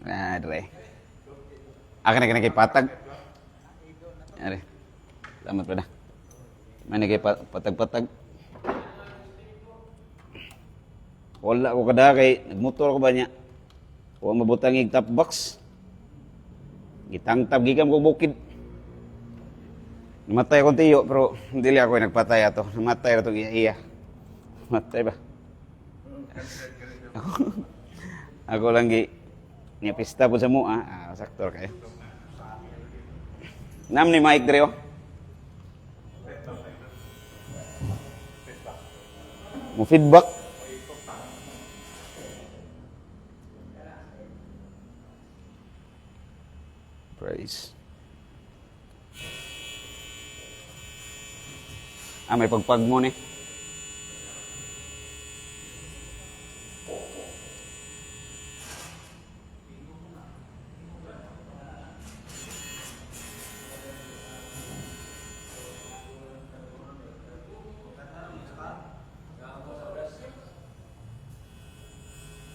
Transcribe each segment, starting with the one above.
Dre. Akan na kay patag. Are. Salamat pa na. May kay patag-patag. Wala ko kada kay nagmotor ko ba niya. Wa mabutang ig top box. Gitangtab gigam ko bukid. Namatay ko tiyo pero hindi li ako nagpatay ato. Namatay ra to iya. Namatay ba? Ako lang niya pista po sa mua. Saktor kayo. Nam ni Mike Dreo. Mo feedback. Praise. May pagpag mo ni.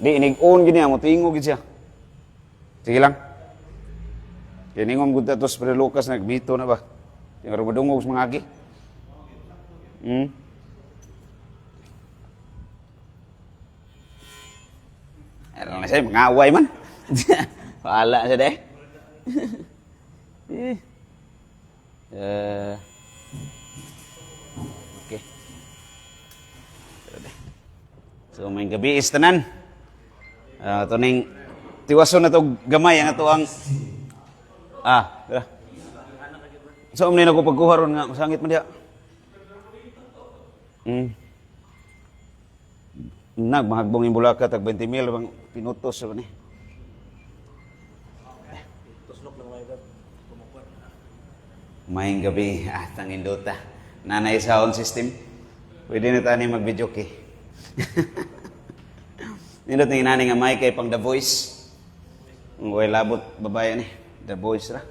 Di, inig-on gini, mo tingog gid siya. Sige lang. Kiningom gud tos Pre Lucas nagbito na ba? Tingaro madungog sa mga agi. Ano na siya, mga away man. Paala siya deh. Okay. So, may gabi is tanan. Ito ning tiwaso na to gamay ang ato ang so umni na ko pagkuha ron nga masangit man diha. Nagmahagbong yung bulaka tag 20 mil bang pinutos sa ni. Maying gabi tangin dota. Nanay sound system. Pwede na tani mag-video kay. Nindot ni nani nga mic kay pang The Voice. Ngoy labot babae ni The Voice ra.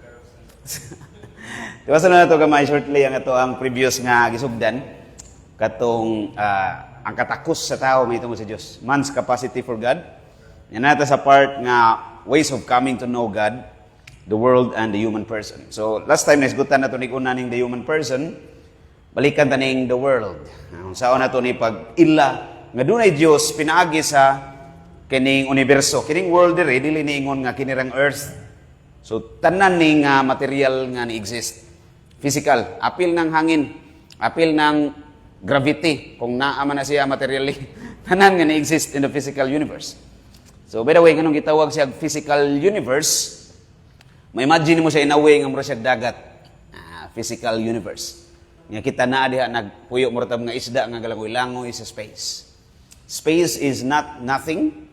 Tiwas na nato gamay shortly ang ato ang previous nga gisugdan katong ang katakos sa tao may tungod sa Dios. Man's capacity for God. Yan nata sa part nga ways of coming to know God, the world and the human person. So last time nasgutan nato ni una ning the human person, balikan ta ning the world. Unsaon nato ni pag-ila nga dunay Dios pinaagi sa kining universo, kining world diri dili niingon nga kinirang earth. So tanan ning material nga ni-exist. Physical, apil ng hangin, apil ng gravity kung naa man na siya materially. Tanan nga ni-exist in the physical universe. So by the way, kanong gitawag siya physical universe, ma-imagine mo siya in a way nga mura siya dagat. Physical universe. Nga kita naa diha nagpuyo mo nga isda nga galangoy-langoy sa space. Space is not nothing.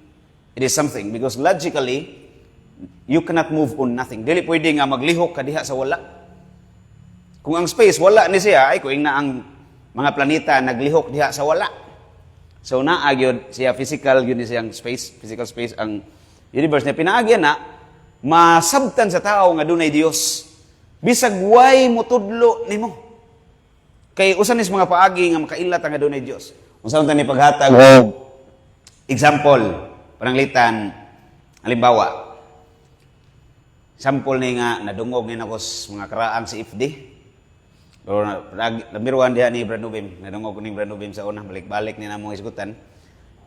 It is something because logically, you cannot move on nothing. Dili pwede nga maglihok ka diha sa wala. Kung ang space, wala ni siya, ay kuing na ang mga planeta naglihok diha sa wala. So naagyod siya physical, yun ni siyang space, physical space, ang universe niya. Pinaagyan na, masabtan sa tao nga dunay Dios. Bisag way mutudlo nimo. Kay usan is mga paagi nga makailat nga dunay Dios. Unsa man ni paghatag og example, pananglitan, halimbawa, sample ni nga nadungog ni nako mga karaang si IFD. Pero namiruan diha ni Brad Nubim, nadungog ni Brad Nubim sa una balik-balik ni namong isgutan.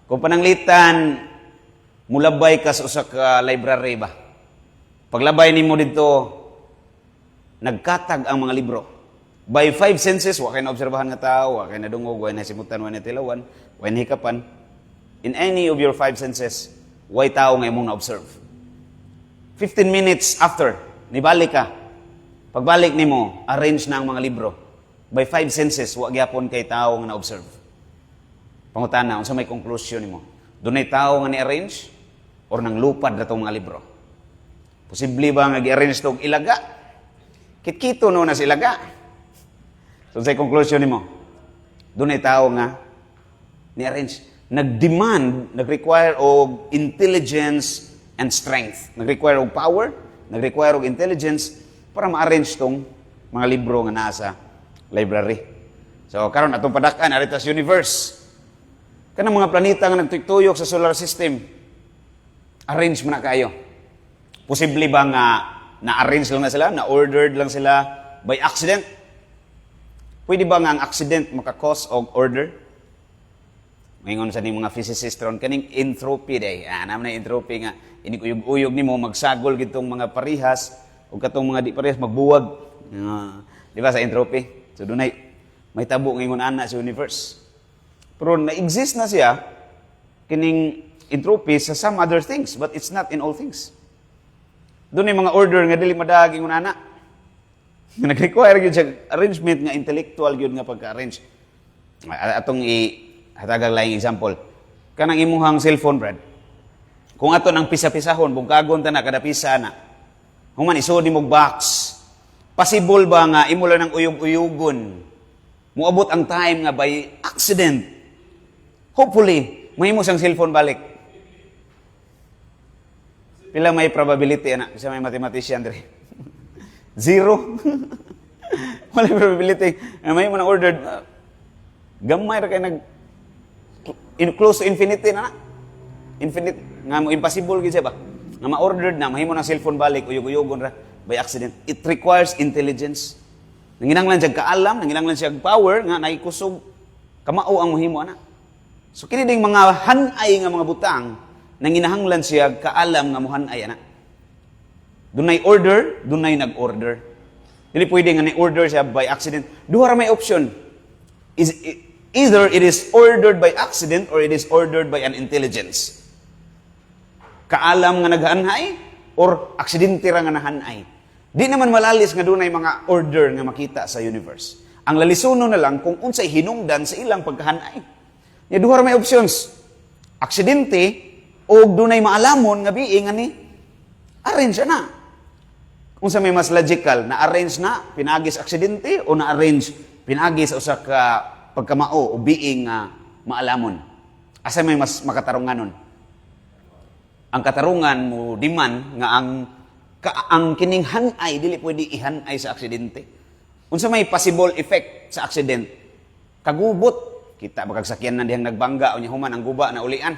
Kung pananglitan mulabay ka sa usa ka library ba. Paglabay nimo didto nagkatag ang mga libro. By 5 senses, wa kay naobserbahan nga tao, wa kay nadungog, wa nasimutan, wa natilawan, wa hikapan. In any of your 5 senses, way tao nga imong na-observe. 15 minutes after, nibalik ka. Pagbalik nimo, arrange na ang mga libro. By 5 senses, wa gyapon kay tao nga na-observe. Pangutana, unsa may conclusion nimo? Dunay tao nga ni-arrange or nang lupad na itong mga libro? Posible ba nga gi-arrange itong ilaga? Kit-kito no na sa ilaga. So sa conclusion nimo, dunay tao nga ni-arrange. Nag-demand, nag-require og intelligence and strength. Nag-require og power, nag-require og intelligence para ma-arrange tong mga libro nga nasa library. So karon atong padak-an arita sa universe. Kanang mga planeta nga nagtuyok sa solar system, arrange man na kayo. Posible ba nga na-arrange lang na sila, na-ordered lang sila by accident? Pwede ba nga ang accident maka-cause og order? Ngayon sa ni mga physicist ron, kaning entropy day. Naman na entropy nga, inig-uyog-uyog ni mo, magsagol gitong mga parihas, o katong mga di parihas, magbuwag. Di ba sa entropy? So doon ay, may tabo ngayon ana sa universe. Pero na-exist na siya, kining entropy sa some other things, but it's not in all things. Doon ay mga order nga dili madaging ana. Nag-require yun siya arrangement nga intellectual yun nga pagka-arrange. Atong hatagang laing example. Kanang imuhang cellphone, Brad. Kung ato nang pisa-pisahon, bungkagon ta na, kada pisa na. Human, iso di mo box. Possible ba nga imo lang ng uyog-uyugon? Muabot ang time nga by accident. Hopefully, mahimo siyang cellphone balik. Pila may probability, anak? Isa may mathematician, Dre. 0. Wala probability. May mo nang ordered. Gamay ra kay close to infinity na. Infinite. Nga mo impossible gid siya ba? Nga ma-ordered na, mahimo ng cellphone balik, uyog-uyogon ra by accident. It requires intelligence. Nanginanglan siya kaalam, nanginanglan siya power, nga naikusog. Kamao ang mahimo, ana. So kini ding mga hanay nga mga butang, nanginahanglan siya kaalam nga muhanay, ana. Dunay order, dunay nag-order. Dili pwede nga ni-order siya by accident. Duha ra may option. Either it is ordered by accident or it is ordered by an intelligence. Kaalam nga naghanay or aksidente ra nga nahanay. Di naman malalis nga dunay mga order nga makita sa universe. Ang lalisuno na lang kung unsay hinungdan sa ilang pagkahanay. Ya duha ra may options. Aksidente o dunay maalamon nga biing ani arrange na. Kung sa may mas logical, na-arrange na, pinagis aksidente, o na-arrange, pinagis sa usa ka pagkamao o being maalamon. Asa may mas makatarungan nun? Ang katarungan mo, diman, nga ang kining hanay, dili pwede ihanay sa aksidente. Kung sa may possible effect sa aksident, kagubot, kita bakagsakyan na dihang nagbangga, o niya human, ang guba na ulian.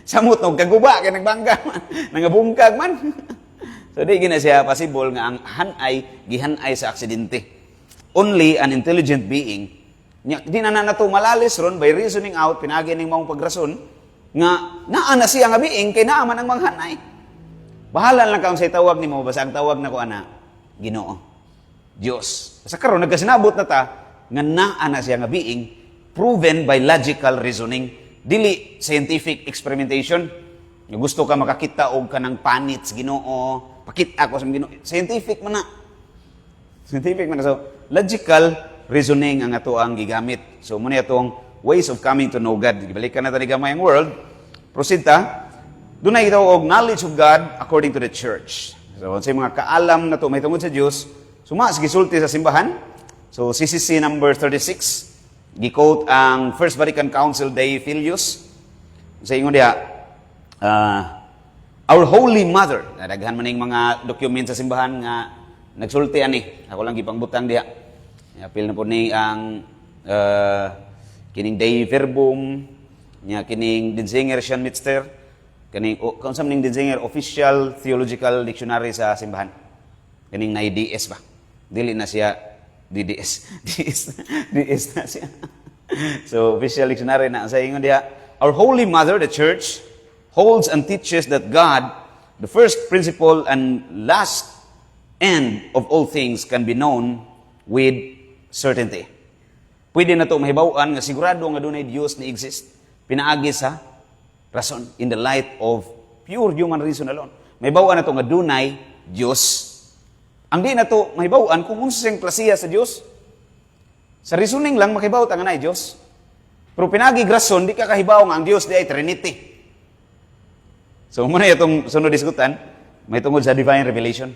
Samot, kagguba, kaya nagbangga man, nangabungkag man. So, di gina siya possible nga ang hanay, gihanay sa aksidente. Only an intelligent being, di na nato malalis ron, by reasoning out, pinagi ning maong pagrason, nga naa na siya nga being, kay naaman ang mga hanay. Bahala lang kaong say tawag ni mo, basta ang tawag na ko, ana, Ginoo, Diyos. Sa karon nagkasinabot na ta, nga naa na siya nga being, proven by logical reasoning, dili scientific experimentation. Nga gusto ka makakita og kanang panits Ginoo, pakita ko sa Ginoo. Scientific man na. Scientific man na. So, logical reasoning ang ato ang gigamit. So, muna itong ways of coming to know God. Ibalikan na tani gamay ang world. Proceed ta. Doon na ito og knowledge of God according to the church. So, sa mga kaalam na to may tungod sa Diyos, suma, gisulti sa simbahan. So, CCC number 36, gi-quote ang First Vatican Council Dei Filius. Sa ingon diha, Our Holy Mother, nadaghan man yung mga document sa simbahan nga nagsulti ani. Ako lang gipangbutang diha. Apil na po ni ang kining Dei Verbum, nya kining Denzinger Schönmitster, kining kung sa ning Denzinger Official Theological Dictionary sa simbahan. Kining na DS ba? Dili na siya DDS. DS na siya. So official dictionary na sa ingon diha. Our Holy Mother, the Church, holds and teaches that God, the first principle and last end of all things, can be known with certainty. Pwede na ito mahibawan nga sigurado nga dunay Diyos na exist. Pinaagi sa rason, in the light of pure human reason alone. Mahibawan na ito nga dunay Diyos. Ang di na ito mahibawan kung unsa siyang klasiya sa Diyos. Sa reasoning lang, makibaw ta nga na Diyos. Pero pinagi rason, di ka kahibaw nga ang Diyos di ay Trinity. So, muna itong sunod diskutan, may tungod sa divine revelation.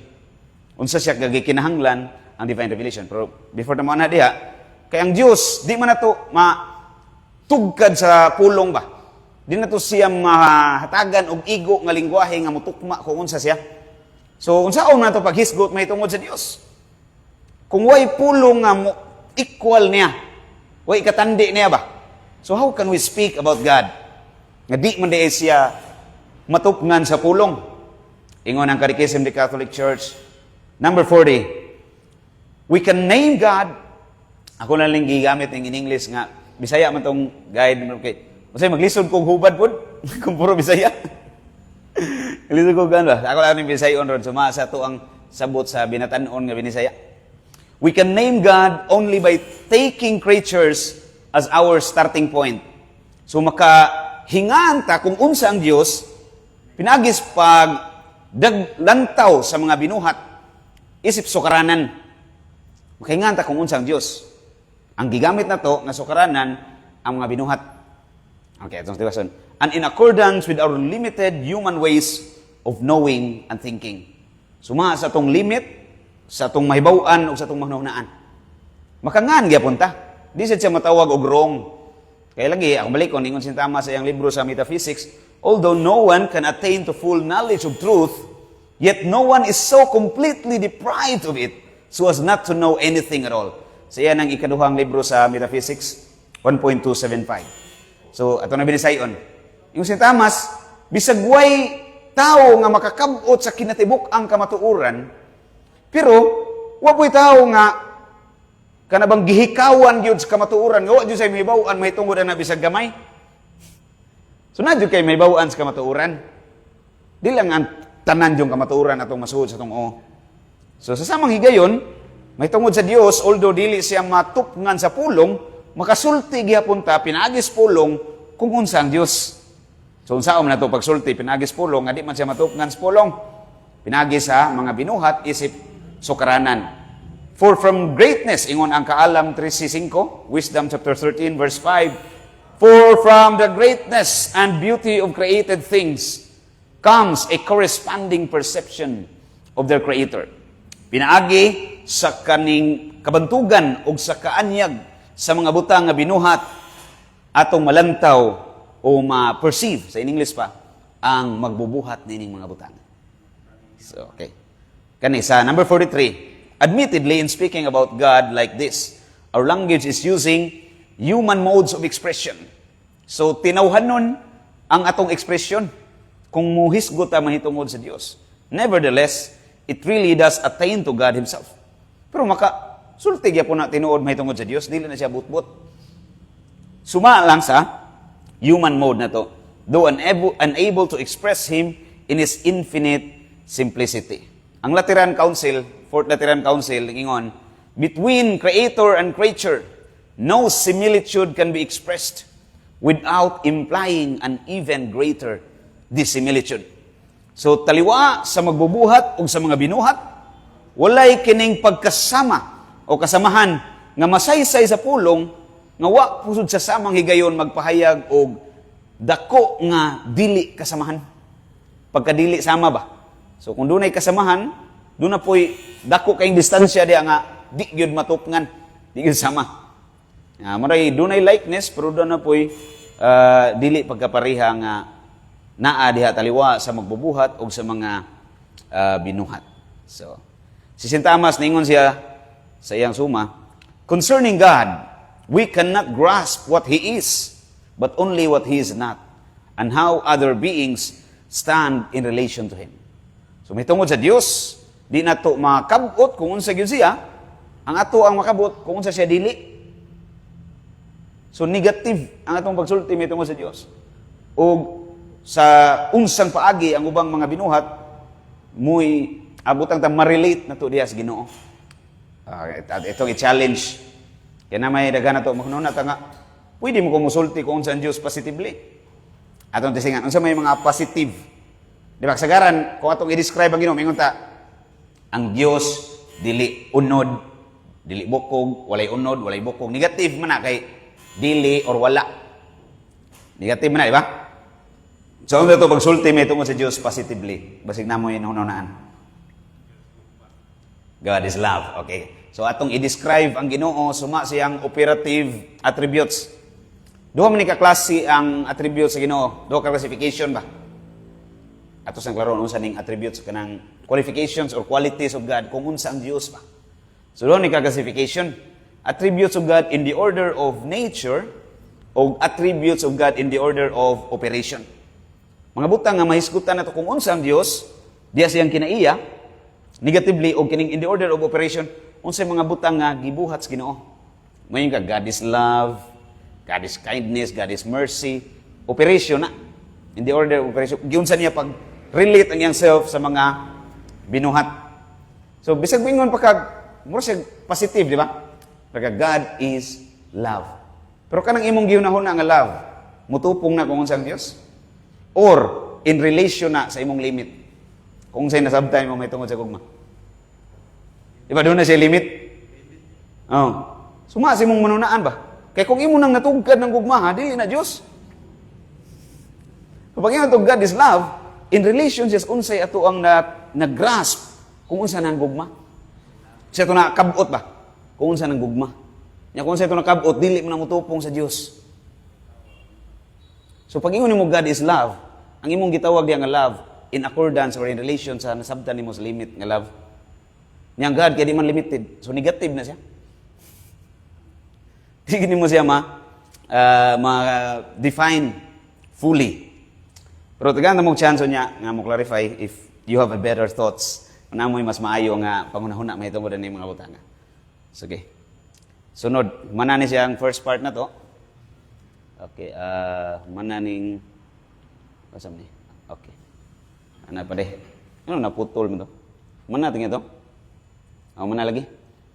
Unsa siya kagikinahanglan ang divine revelation. Pero before naman na diha, kay ang Diyos, di man na ito matugkad sa pulong ba? Di na ito siya mahatagan og igo nga lingwahe nga mutukma kung unsa siya. So, unsaon na ito paghisgot may tungod sa Diyos? Kung way pulong nga mo equal niya, way katandi niya ba? So, how can we speak about God? Nga di man di siya matukngan sa pulong. Ingon ang Catechism of the Catholic Church. Number 40. We can name God. Ako na lang gigamit in English nga. Bisaya man tong guide. Okay. Masay maglisod kong hubad po. Kung puro Bisaya. Lisod ko ganda. Ako lang yung Bisayon ron. Sumasa to ang sabot sa binatanon nga binisaya. We can name God only by taking creatures as our starting point. So makahingaan ta kung unsa ang Dios pinagis pag daglantaw sa mga binuhat isip sukaranan. Makahingaan ta kung unsa ang Dios. Ang gigamit na to nga sukaranan ang mga binuhat. Okay, atong tiwason. And in accordance with our limited human ways of knowing and thinking. Suma sa tong limit, sa tong mahibaw-an o sa tong mahnunaan. Makangaan gyapon ta. Di siya matawag og wrong. Kaya lagi, ako balik ko, ningon sintama sa iyang libro sa Metaphysics, although no one can attain to full knowledge of truth, yet no one is so completely deprived of it so as not to know anything at all. Sa iyan ang ikaduhang libro sa Metaphysics, 1.275. So, ato na binisayon. Yung sintamas, bisag way tao nga makakabot sa kinatibuk ang kamatuuran, pero wapoy tao nga kanabang gihikawan gyud sa kamatuuran, nga wa gyud say mahibaw-an mahitungod na bisag gamay. So na gyud kay mahibaw-an sa kamatuuran. Di lang ang tanan yung kamatuuran atong masuod sa tong o. So sa samang higayon, mahitungod sa Dios, although dili siya matupngan sa pulong, makasulti gyapon ta pinagis pulong kung unsa ang Dios. So unsaon na to pagsulti pinagis pulong nga di man siya matupngan sa pulong. Pinagis sa mga binuhat isip sukaranan. For from greatness, ingon ang Kaalam 3:5, Wisdom chapter 13 verse 5, for from the greatness and beauty of created things comes a corresponding perception of their Creator. Pinaagi sa kaning kabantugan o sa kaanyag sa mga butang nga binuhat atong malantaw o ma-perceive, sa in English pa, ang magbubuhat nining mga butang. So, okay. Kani sa number 43, admittedly, in speaking about God like this, our language is using human modes of expression. So, tinawhanon ang atong expression kung muhisgot ta mahitungod sa Dios. Nevertheless, it really does attain to God Himself. Pero sulti gyapon na tinuod mahitungod sa Dios, dili na siya butbut. Suma lang sa human mode na to, though unable to express Him in His infinite simplicity. Ang Lateran Council, Fourth Lateran Council, ingon, between Creator and creature, no similitude can be expressed without implying an even greater dissimilitude. So, taliwa sa magbubuhat o sa mga binuhat, walay kining pagkasama o kasamahan nga masaysay sa pulong nga wa pusod sa samang higayon magpahayag og dako nga dili kasamahan. Pagkadili sama ba? So kung dunay kasamahan, doon na po'y dako kayong distansya diya nga di gyud matupngan, di gyud sama. Maray dunay likeness pero doon na po'y dili pagkapareha nga naa diha taliwa sa magbubuhat o sa mga binuhat. So si St. Thomas ningon siya sa iyang suma, concerning God, we cannot grasp what He is, but only what He is not, and how other beings stand in relation to Him. So, may tungod sa Dios, di na to makabot kung unsa gyud siya, ang ato ang makabot kung unsa siya dili. So, negative ang atong pagsulti may tungod sa Dios. O sa unsang paagi ang ubang mga binuhat, muy abutang ta ma-relate na to diha sa Ginoo. Itong i-challenge. Kaya na may daga na ito, makununa ta nga, pwede mo kumusulti kung unsa ang Diyos positively. Atong tisingan, unsa may mga positive. Di ba, kasagaran, kung atong i-describe ang Ginoo, mingon ta, ang Diyos, dili unod, dili bukog, walay unod, walay bukog. Negative man na kay dili or wala. Negative man na, di ba? So, ano ito, pagsulti may tungkol sa Diyos positively. Basig na mo yung hununaan. God is love. Okay. So atong i-describe ang Ginoo suma siyang operative attributes. Duha man ni ka klase ang attributes sa Ginoo, duha ka classification ba? Ato sang klaron unsa ning attributes kanang qualifications or qualities of God kung unsa ang Dios ba. So duha ni ka classification, attributes of God in the order of nature o attributes of God in the order of operation. Mga butang nga mahisgutan nato kung unsa ang Dios Diya siyang kinaiya, negatively, o kining in the order of operation, unsay mga butang nga gibuhat sa Ginoo. Mayon ka, God is love, God is kindness, God is mercy, operation na. In the order of operation, giunsa niya pag-relate ang iyang self sa mga binuhat. So, bisag bingon pa kag, mura siya positive, di ba? Pagka God is love. Pero kanang imong gihunahon na nga love, mutupong na kung unsang Dios? Or, in relation na sa imong limit? Kung sa'yo nasabtay mo may tungod sa gugma. Di ba doon na siya limit? Oh. Suma si mong manunaan ba? Kaya kung imo nang natugkad ng gugma, ha, di na Diyos. Kapag yung God is love, in relation siya unsay ato ang nag-grasp kung unsa nang gugma. Siya ito nakabot ba? Kung unsa nang gugma. Nya kung unsa ito nakabot, dili mo na mutupong sa Diyos. So pag ingon mo God is love, ang imong gitawag diya nga love, in accordance or in relation sa nasabtan nimo sa limit nga love. Nya God kaya di man limited. So negative na siya. Di mo siya ma-define fully. Pero tagaan na mong chance niya nga mo clarify if you have a better thoughts. Na mo'y mas maayo nga pangunahuna may tungod ni mga butanga. Sige. Sunod, manani siya ang first part na to. Okay, mananing pasam ni. Okay. Ana pa de. Ano naputol mo to? Mana tingin to? Mana lagi?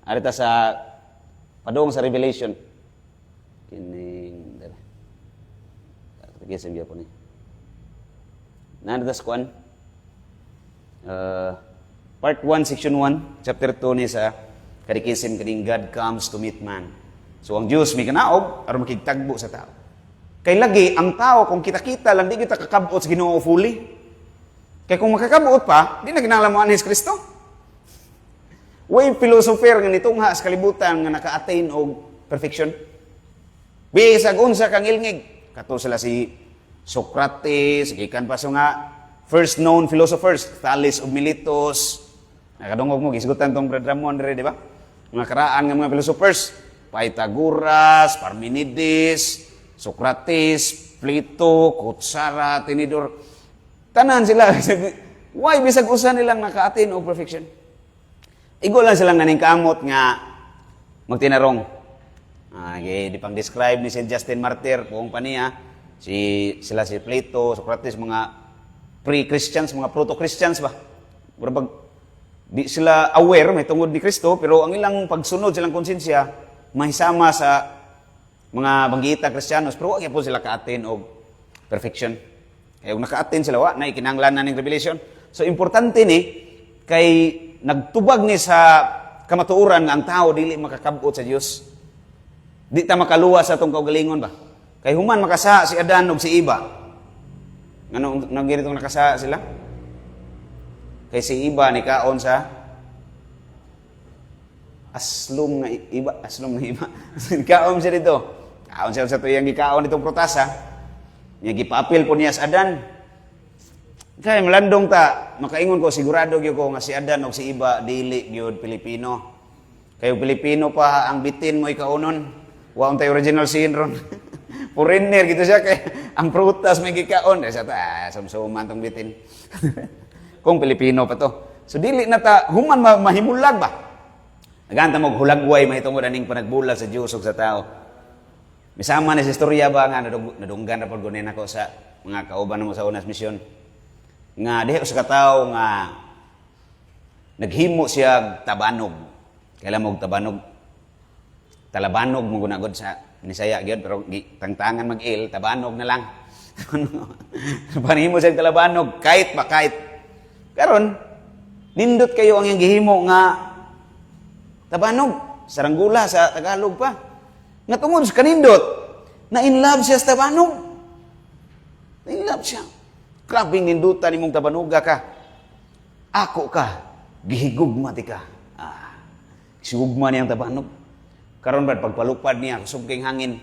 Arita sa padung sa Revelation. Kining dere. Tagisim gyud po ni. Nandas kuan. Part 1, Section 1, Chapter 2 ni sa kadikisim kaning God comes to meet man. So ang Dios may kanaog aron makigtagbo sa tao. Kay lagi ang tao kung kita-kita lang di kita kakabot sa Ginoo fully. Kay kung makakabot pa, di na kinahanglan mo ani Kristo. Way philosopher nga nitungha sa kalibutan nga naka-attain og perfection. Bisag unsa kang ilngig, kato sila si Socrates, gikan pa so nga first known philosophers, Thales of Miletus. Nakadungog mo gisgutan tong Brad Ramon dire, di ba? Mga karaan nga mga philosophers, Pythagoras, Parmenides, Socrates, Plato, Kutsara, Tinidor. Tanan sila. Why bisag usa nilang naka-attain og perfection? Igo lang silang naning kamot nga magtinarong. Di pang describe ni Saint Justin Martyr kung paniya. Sila si Plato, Socrates, mga pre-Christians, mga proto-Christians ba? Pero di sila aware, may tungod ni Kristo, pero ang ilang pagsunod, silang konsensya, mahisama sa mga banggita Kristiyanos, pero wag po sila ka-attain og perfection. Kaya kung naka-attain sila, na ikinanglan na ng Revelation. So, importante ni, kay nagtubag ni sa kamatuuran nga ang tao, dili makakabot sa Diyos. Di ta makaluwa sa itong kaugalingon ba? Kay human makasa si Adan ug si Eva. Ngano nagirito nakasa sila? Kay si Eva ni kaon sa aslom nga iba, kaon siya dito. Kaon siya sa tuyang gikaon itong prutasa. Nya gipapil po niya sa Adan. Kay malandong ta, makaingon ko sigurado gyud ko nga si Adan ug si Eva dili gyud Pilipino. Kay Pilipino pa ang bitin mo ikaunon. Wa untay original sin ron. Foreigner gitu siya kay ang prutas may gikaon sa ta sumsuman tong bitin. Kung Pilipino pa to. So dili na ta human mahimulag ba. Naganta mo hulagway mahitungod aning panagbulag sa Dios ug sa tao. Misama ni sa istorya ba nga nadunggan ra pud gunin ako sa mga kauban mo sa unas misyon. Nga diha sa katawo nga naghimo siya tabanog. Kailan mo tabanog? Talabanog mo gunagod sa Nisaya gyud pero tangtangan mag-il tabanog na lang. Panhimo siya talabanog kahit ba kahit. Karon nindot kayo ang iyang gihimo nga tabanog, saranggula sa Tagalog pa. Nga tungod sa kanindot na in love siya sa tabanog. Na in love siya. Grabing nindutan nimong tabanuga ka. Ako ka, gihigugma ti ka. Sigugma niyang tabanog. Karon ba pagpalupad niya subking hangin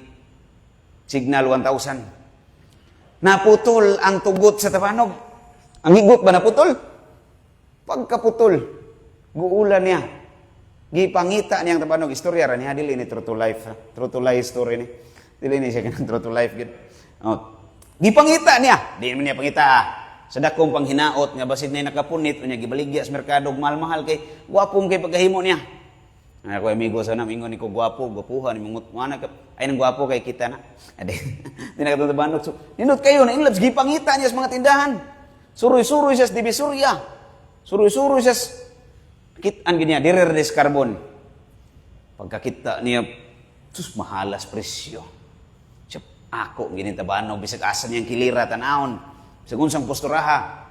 signal 1000 naputol ang tugot sa tabanog. Ang higot ba naputol? Pagkaputol guulan niya gipangita niya ang tabanog. Istorya ra niya dili ni true to life, true to life story ni dili ni siya kanang true to life gid. Gipangita niya di man niya pangita sa dakong panghinaot nga basid na nakapunit unya gibaligya sa merkado mahal-mahal kay gwapong kay pagkahimo niya. Ako amigo sa nam ingon ni ko gwapo, gwapuhan imong mana ka ay nang gwapo kay kita na. Ade. Di nakatutabanot. So, nindot kayo na inlabs gipangita niya sa mga tindahan. Suroy-suroy siya sa Divisoria. Suroy-suroy siya kitaan giniya direres carbon. Pagkakita niya sus mahalas presyo. Siya ako ginintabanog bisag asa niyang kilira tanawon. Bisag unsang posturaha.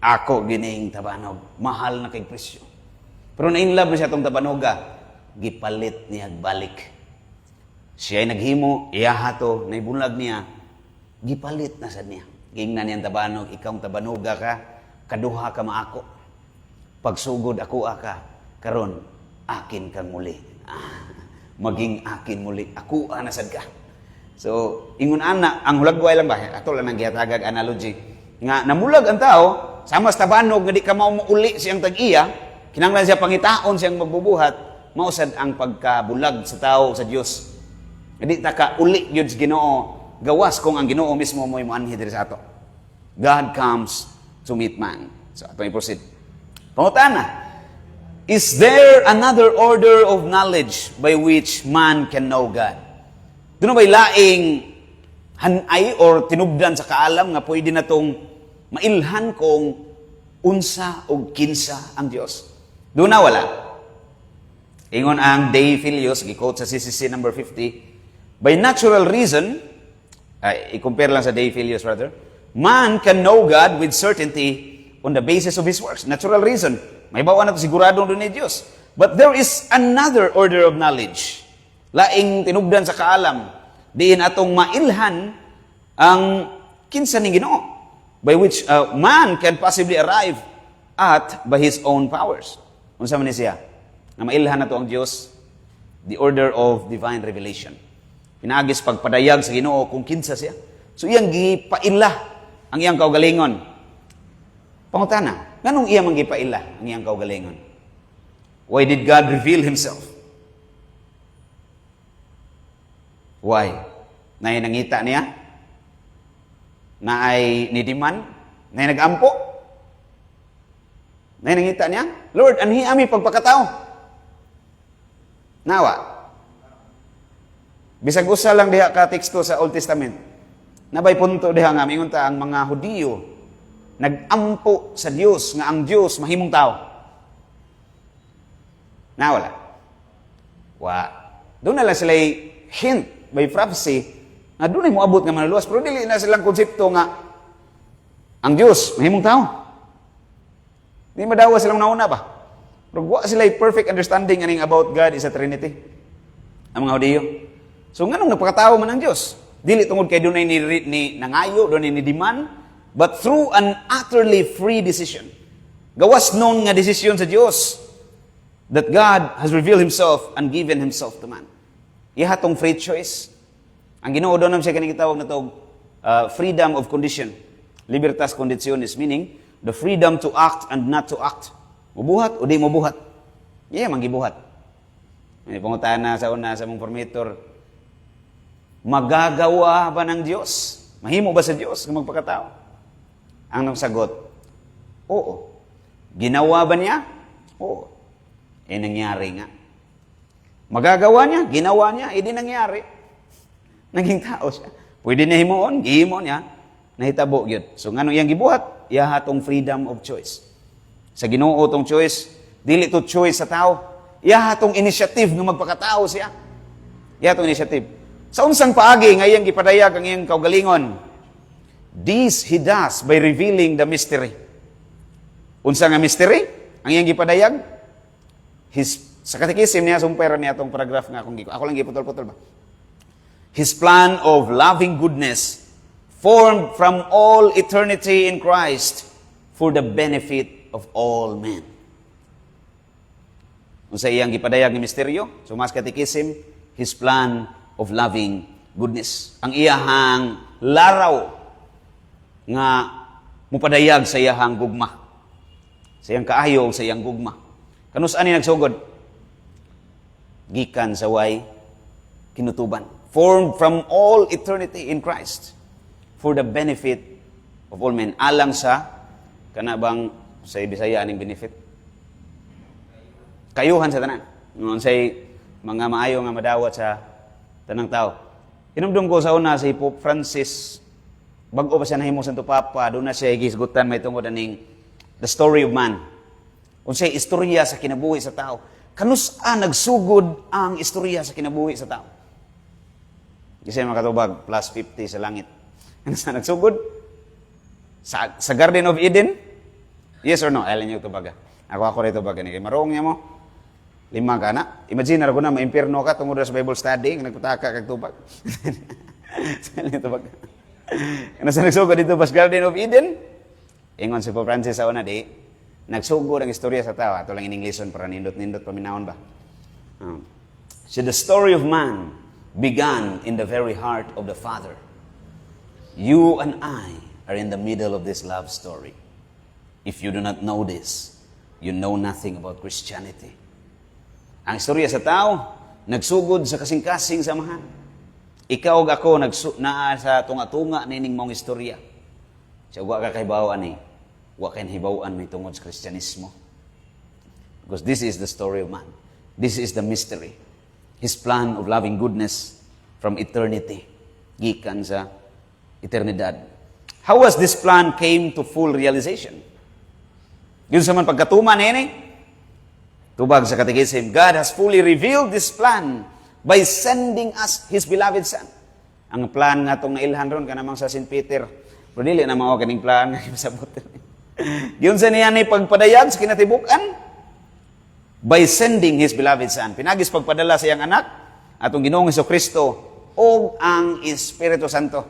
Ako gining tabanog, mahal na kay presyo. Pero na-inlove na siya itong tabanoga, gipalit niya balik. Siya ay naghimo, iyaha to, naibulag niya, gipalit na sa niya. Gingnan niyang tabanog, ikaw tabanoga ka, kaduha ka maako. Pagsugod ako ka, karon akin kang muli. Maging akin muli, ako nasad ka. So, ingon ana, ang hulagway lang ba? Ato lang ang gihatagag analogy. Nga, namulag ang tao, sama sa tabanog, nga di ka mauli siyang tag-iya, kinanglan siya pangitaon siyang magbubuhat, mausad ang pagkabulag sa tao sa Dios. Hindi ta ka uli yun sa Ginoo, gawas kung ang Ginoo mismo mo'y muanhi diri sa ato. God comes to meet man. So, ato i-proceed. Pangutana, is there another order of knowledge by which man can know God? Doon ba'y laing hanay or tinubdan sa kaalam nga pwede na tong mailhan kung unsa o kinsa ang Diyos? Doon na wala. Ingon ang Dei Filius, gi-quote sa CCC number 50, by natural reason, i-compare lang sa Dei Filius rather, man can know God with certainty on the basis of His works. Natural reason. May bawa na ito siguradong doon ni Diyos. But there is another order of knowledge. Laing tinubdan sa kaalam, diin atong mailhan ang kinsa ning Ginoo, by which man can possibly arrive at by his own powers. Unsa man ni siya? Na mailhan nato ang Dios, the order of divine revelation. Pinaagis pagpadayag sa Ginoo kung kinsa siya. So iyang gipaila ang iyang kaugalingon. Pangutana, nganong iya man gipaila ang iyang kaugalingon? Why did God reveal Himself? Why? Na nangita niya? Na ay nidiman? Na nagampo? Na nangita niya? Lord, anhi ami pagpakatao. Nawa. Bisag usa lang diha ka teksto sa Old Testament. Nabay punto diha nga mingon ta ang mga Hudiyo nagampo sa Dios nga ang Dios mahimong tao. Nawala. Wa. Doon na lang sila hint by prophecy na doon ay moabot nga manaluwas pero dili na silang konsepto nga ang Dios mahimong tao. Di madawa silang nauna ba? Pero wa sila perfect understanding aning about God is a Trinity. Ang mga Hudiyo. So nganong nagpakatao man ang Dios? Dili tungod kay dunay ni nangayo, dunay ni demand, but through an utterly free decision. Gawas nun nga desisyon sa Dios that God has revealed Himself and given Himself to man. Ihatong free choice. Ang Ginoo doon siya kaning gitawag na to freedom of condition. Libertas conditionis, meaning the freedom to act and not to act. Mubuhat o di mubuhat. Yeah, manggibuhat. May pangutana sa una sa mong formator, magagawa ba ng Diyos? Mahimo ba sa Diyos kung magpakatao? Ang sagot, oo. Ginawa ba niya? Oo. Nangyari nga. Magagawa niya, ginawa niya, di nangyari. Naging tao siya. Pwede na himuon, gihimo niya, nahitabo yun. So nga nung iyang gibuhat, iyaha tong freedom of choice. Sa Ginoo tong choice, dili to choice sa tao. Iyaha tong initiative nga magpakatao siya. Iyaha tong initiative. Sa unsang paagi nga iyang gipadayag ang iyang kaugalingon, this He does by revealing the mystery. Unsa nga mystery? Ang iyang gipadayag? Sa katikisim niya, sumpera niya itong paragraph nga ako lang giputol-putol ba? His plan of loving goodness formed from all eternity in Christ for the benefit of all men. Unsa iyang gipadayag ni misteryo? So mas katikisim, His plan of loving goodness. Ang iyahang laraw nga mupadayag sa iyahang gugma. Sa iyang kaayo, sa iyang gugma. Kanus ani nagsugod? Gikan sa way kinutuban. Formed from all eternity in Christ for the benefit of all men, alang sa kanabang sa Bisaya aning benefit. Kayuhan sa tanan. Ngon say mga maayo nga madawat sa tanang tao. Hinumdum ko sa una si Pope Francis, bago pa siya nahimo Santo Papa, doon na siya gisgutan may tungod aning the story of man. Unsay istorya sa kinabuhi sa tao. Kanus-a nagsugod ang istorya sa kinabuhi sa tao. Kasi makatubag, plus 50 sa langit. Kanus-a nagsugod? Sa Garden of Eden? Yes or no? Alam niyo tubag. Ako rin tubag. Kay marong niya mo. 5 ka na. Imagine ko na, ma-impirno ka tungod sa Bible study, nagputaka kag tubag. Alam niyo tubag. Kanus-a nagsugod dito sa Garden of Eden? Ingon si Pope Francis sa una, nagsugod ang istorya sa tao. Ito lang in English para nindot-nindot paminahon ba? So the story of man began in the very heart of the Father. You and I are in the middle of this love story. If you do not know this, you know nothing about Christianity. Ang istorya sa tao, nagsugod sa kasing-kasing samahan. Ikaw ug ako naa sa tunga-tunga nining mong istorya. So wa ka kahibawaan ni. Wa kay hibawaan may tungod sa Kristyanismo. Because this is the story of man. This is the mystery. His plan of loving goodness from eternity. Gikan sa eternidad. How was this plan came to full realization? Yun sa man pagkatuman ini. Tubag sa Catechism, God has fully revealed this plan by sending us His beloved Son. Ang plan nga itong nailhan ron, kanamang sa St. Peter, pero dili na mga kaning plan, masabot. Yun sa niya ni pagpadayag sa kinatibukan, by sending His beloved Son. Pinagis pagpadala sa iyang anak, atong Ginoong Jesucristo, o ang Espiritu Santo.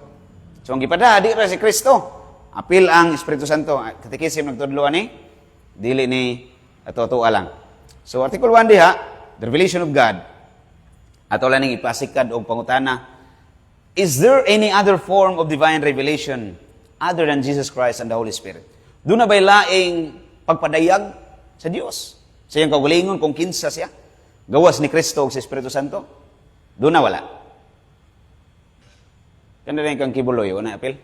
So ang gipadala, di ra si Kristo. Apil ang Espiritu Santo. Catechism nagtudloan ni, dili ni atutua lang. So, Article 1 diha, the revelation of God. Ato lang ning ipasikad og pangutana, is there any other form of divine revelation other than Jesus Christ and the Holy Spirit? Doon na ba'y laing pagpadayag sa Diyos? Sa iyang kaugalingon kung kinsa siya? Gawas ni Kristo o sa Espiritu Santo? Doon na wala. Kanda rin kang kibuloy, wala apel?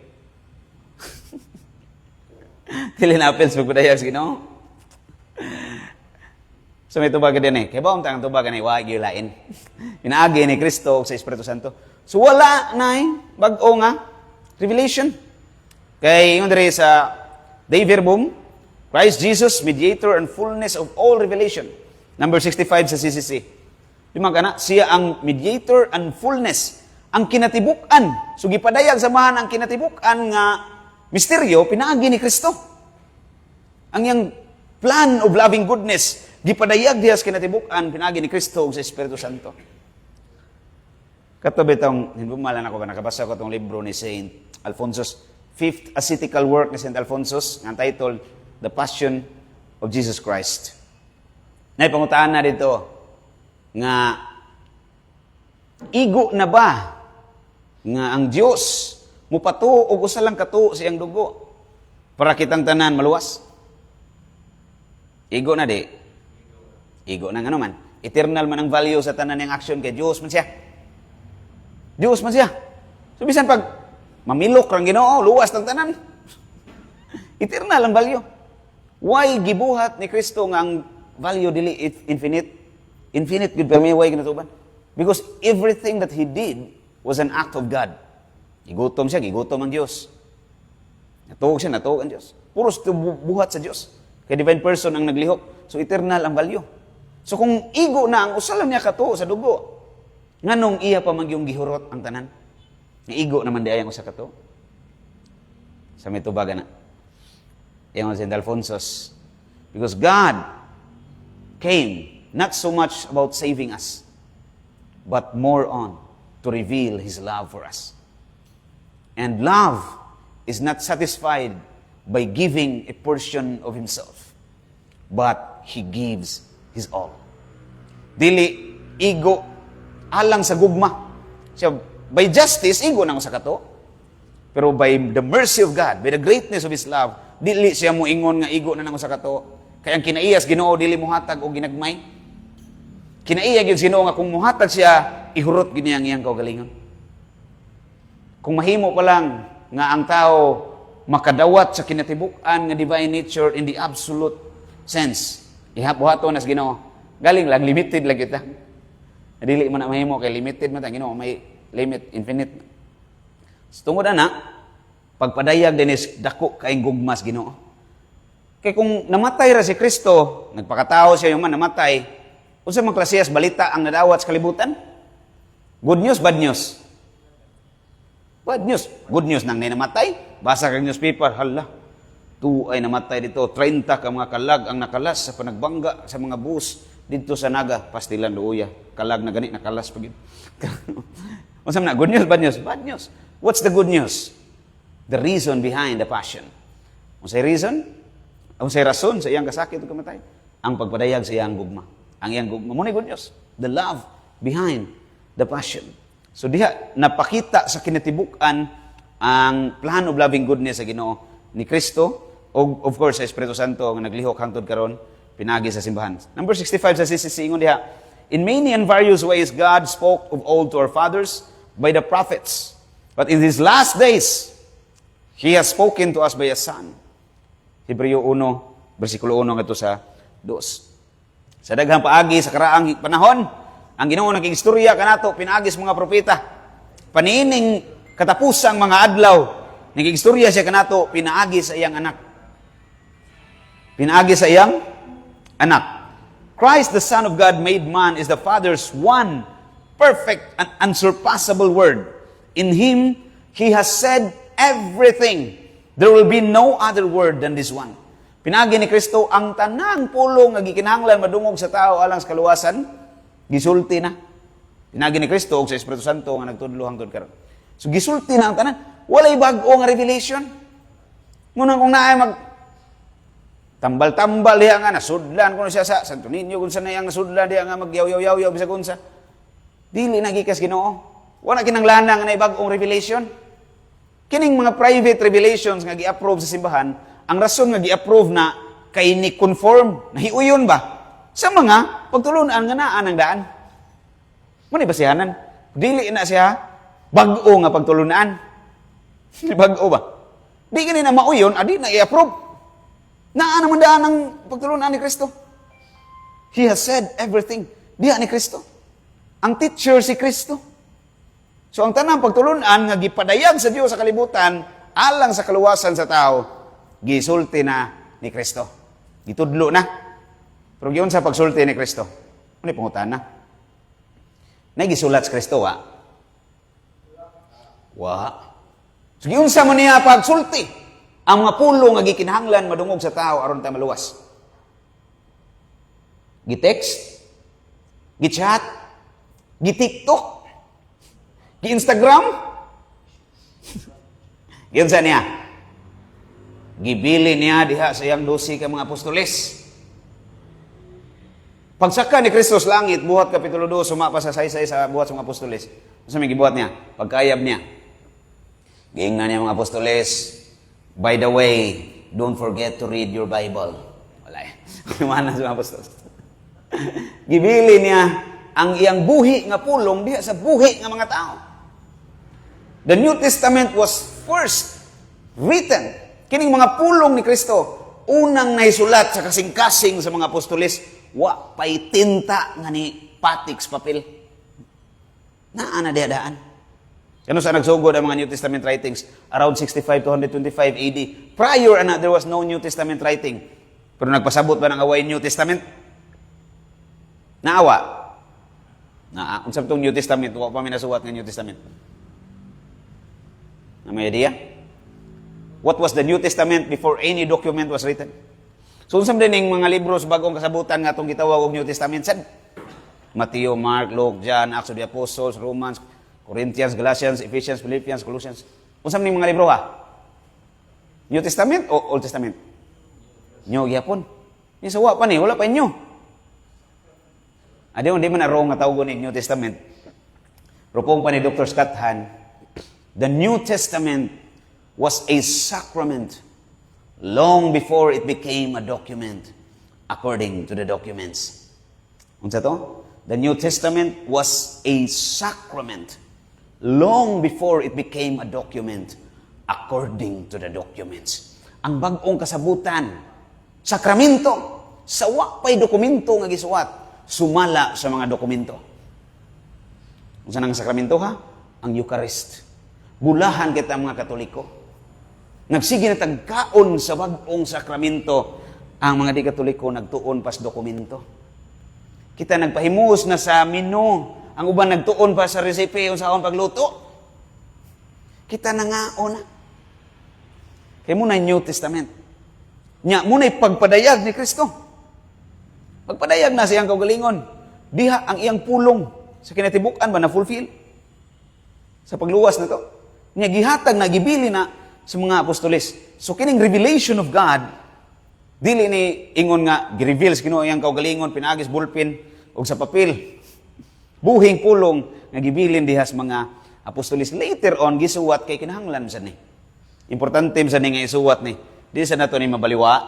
Dili na apel sa pagpadayag sa Ginoo? So may tubagan din kaya ba ang tubagan wag lain. Pinaagi ni Kristo sa Espiritu Santo. So wala na bag-o nga revelation. Kay yung diri sa Dei Verbum, Christ Jesus, mediator and fullness of all revelation. Number 65 sa CCC. Lima ka na, siya ang mediator and fullness. Ang kinatibukan. So gipadayag samahan ang kinatibukan nga misteryo, pinaagi ni Kristo. Ang yang plan of loving goodness, gipadayag diha sa kinatibukan, pinaagi ni Kristo sa Espiritu Santo. Katabi itong, hinbumalan ako ba, nakabasa ko itong libro ni Saint Alphonsus, fifth ascetical work ni Saint Alphonsus, nga titled, The Passion of Jesus Christ. Naipangutaan na dito, nga, igo na ba, nga ang Diyos, mupatu o usa lang katu siyang dugo, para kitang tanan maluwas? Igo na di. Igo na nga naman. Eternal man ang value sa tanan ng action kay Diyos man siya. Diyos man siya. So, bisan pag mamilok ang Ginoo, luwas ng tanan. Eternal ang value. Why gibuhat ni Kristo nga ang value dili infinite? Infinite, good pero may why ginatuban. Because everything that He did was an act of God. Gigutom siya, gigutom ang Diyos. Natuog siya, natuog ang Diyos. Puros buhat sa Diyos. Kaya divine person ang naglihok. So, eternal ang value. So, kung igo na ang usalam niya kato sa dugo, nganong iya pa magyong gihurot ang tanan? Nga igo naman di ayang usa kato. Sa may tubaga na. Yung St. Alphonsus. Because God came not so much about saving us, but more on to reveal His love for us. And love is not satisfied by giving a portion of Himself, but He gives His all. Dili, igo, alang sa gugma. So, by justice, igo na sa kato. Pero by the mercy of God, by the greatness of His love, dili siya mo ingon nga igo na sa kato. Kaya ang kinaiyas, Ginoo, dili muhatag o ginagmay. Kinaiyag yung Ginoo nga kung muhatag siya, ihurot giniyang iyang kaugalingon. Kung mahimo pa lang nga ang tao makadawat sa kinatibuk-an nga divine nature in the absolute sense. Ihabuhaton as Ginoo. Galing lang limited lang kita. Dili man na mahimo kay limited man ta Ginoo, may limit infinite. So, tungod ana, pagpadayag dinis dako kaayong gugmas Ginoo. Kay kung namatay ra si Kristo, nagpakatao siya yung man namatay, unsa man klasiyas balita ang nadawat sa kalibutan? Good news, bad news? Bad news. Good news nang namatay. Basa kang newspaper, hala, ay namatay dito. 30 ka mga kalag ang nakalas sa panagbangga sa mga bus dito sa Naga. Pastilan Luuya. Kalag na gani, nakalas pag yun. Unsa man na, good news, bad news? Bad news. What's the good news? The reason behind the passion. Unsay reason? Unsay rason sa iyang kasakit o kamatay? Ang pagpadayag sa iyang gugma. Ang iyang gugma. Muna good news. The love behind the passion. So diha napakita sa kinatibuk-an ang plan of loving goodness sa Ginoo ni Kristo o of course sa Espiritu Santo nga naglihok hangtod karon pinagi sa simbahan. Number 65 sa sisiingon diha, in many and various ways God spoke of old to our fathers by the prophets, but in these last days He has spoken to us by a Son. Hebreo 1 bersikulo 1 ngadto sa 2. Sa daghang paagi sa karaang panahon, ang Ginoo naging istorya kanato pinaagis mga propeta. Panining katapusang mga adlaw, naging istorya siya kanato pinaagi sa iyang anak. Pinaagi sa iyang anak. Christ, the Son of God made man, is the Father's one perfect and unsurpassable word. In Him, He has said everything. There will be no other word than this one. Pinaagi ni Kristo ang tanang pulong nga gikinahanglan madungog sa tao alang sa kaluwasan. Gisulti na. Pinagi ni Kristo og sa Espiritu Santo nga nagtudlo hangtod karon. So gisulti na ang tanan. Walay bag-o nga revelation. Muna kung naay mag tambal-tambal diha nga nasudlan kuno siya sa Santo Niño kun sa nayang nasudlan diha nga magyaw-yaw-yaw bisag unsa. Dili na gikas Ginoo. Wala kinahanglan nga naay bag-ong revelation. Kining mga private revelations nga gi-approve sa simbahan, ang rason nga gi-approve na kay ni conform, nahiuyon ba? Sa mga pagtulunan nga naan ang daan. Muna basihanan. Dili na siya bag-o nga pagtulunan. Bag-o ba? Di ka na mauyon, adi na i-approve. Naan naman daan ang pagtulunan ni Kristo. He has said everything. Diha ni Kristo. Ang teacher si Kristo. So ang tanang pagtulunan nga gipadayag sa Dios sa kalibutan, alang sa kaluwasan sa tao, gisulti na ni Kristo. Gitudlo na. Pero giyon sa pagsulti ni Kristo, ano pangutan na? Nagisulat sa Kristo, wa? So giyon sa mo niya pagsulti, ang mga pulong nga gikinahanglan madungog sa tao aron ta maluwas. Gi-text, gi-chat, gi-TikTok, gi-Instagram. Giyon sa niya. Gibili niya diha sa iyang 12 ka mga apostoles. Pagsaka ni Kristo sa langit, buhat kapitulo 2, sumapa sa saysay sa buhat sa mga apostoles. Ano may gibuhat niya? Pagkayab niya. Giingnan niya mga apostoles, by the way, don't forget to read your Bible. Wala eh. Kumana sa mga apostoles. Gibili niya ang iyang buhi nga pulong diha sa buhi nga mga tao. The New Testament was first written. Kining mga pulong ni Kristo, unang naisulat sa kasing-kasing sa mga apostoles, wa pay tinta nga ni patiks papel. Naa na diadaan. Kano sa nagsugod ang mga New Testament writings around 65 to 125 AD. Prior there was no New Testament writing. Pero nagpasabot ba ng away New Testament? Naawa. Unsab tong New Testament, wa pa minasuwat nga New Testament. Na may idea? What was the New Testament before any document was written? So, unsam din yung mga libros bagong kasabutan nga itong gitawag og New Testament, sad? Matthew, Mark, Luke, John, Acts of the Apostles, Romans, Corinthians, Galatians, Ephesians, Philippians, Colossians. Unsam ning mga libro ha? New Testament o Old Testament? New gyapon. Ni sawa pa ni, wala pa inyo. Adi man di man arong nga tawgon ni New Testament. Rupong pa ni Dr. Scott Hahn, the New Testament was a sacrament long before it became a document according to the documents. Unsa to? The New Testament was a sacrament long before it became a document according to the documents. Ang bag-ong kasabutan, sakramento, sawa pa'y dokumento nga gisuwat, sumala sa mga dokumento. Kung saan ang sakramento ha? Ang Eucharist. Bulahan kita mga Katoliko. Nagsige na tagkaon sa bag-ong sakramento, ang mga di Katoliko nagtuon pas dokumento. Kita nagpahimus na sa menu, ang uban nagtuon pa sa recipe sa akong pagluto. Kita nangaon na. Kaya muna yung New Testament. Nya, muna yung pagpadayag ni Kristo. Pagpadayag na siyang kaugalingon. Diha ang iyang pulong sa kinatibukan ba na fulfill? Sa pagluwas na to. Nya, gihatag na, gibili na sa mga apostoles. So, kining revelation of God, dili ni ingon nga, gi-reveal sa Ginoo iyang kaugalingon, pinagis bulpin, o sa papel. Buhing pulong nga gibilin diha sa mga apostoles. Later on, gisuwat kay kinahanglan sa ni. Importante sa ni nga isuwat ni. Di sa nato ni mabaliwa.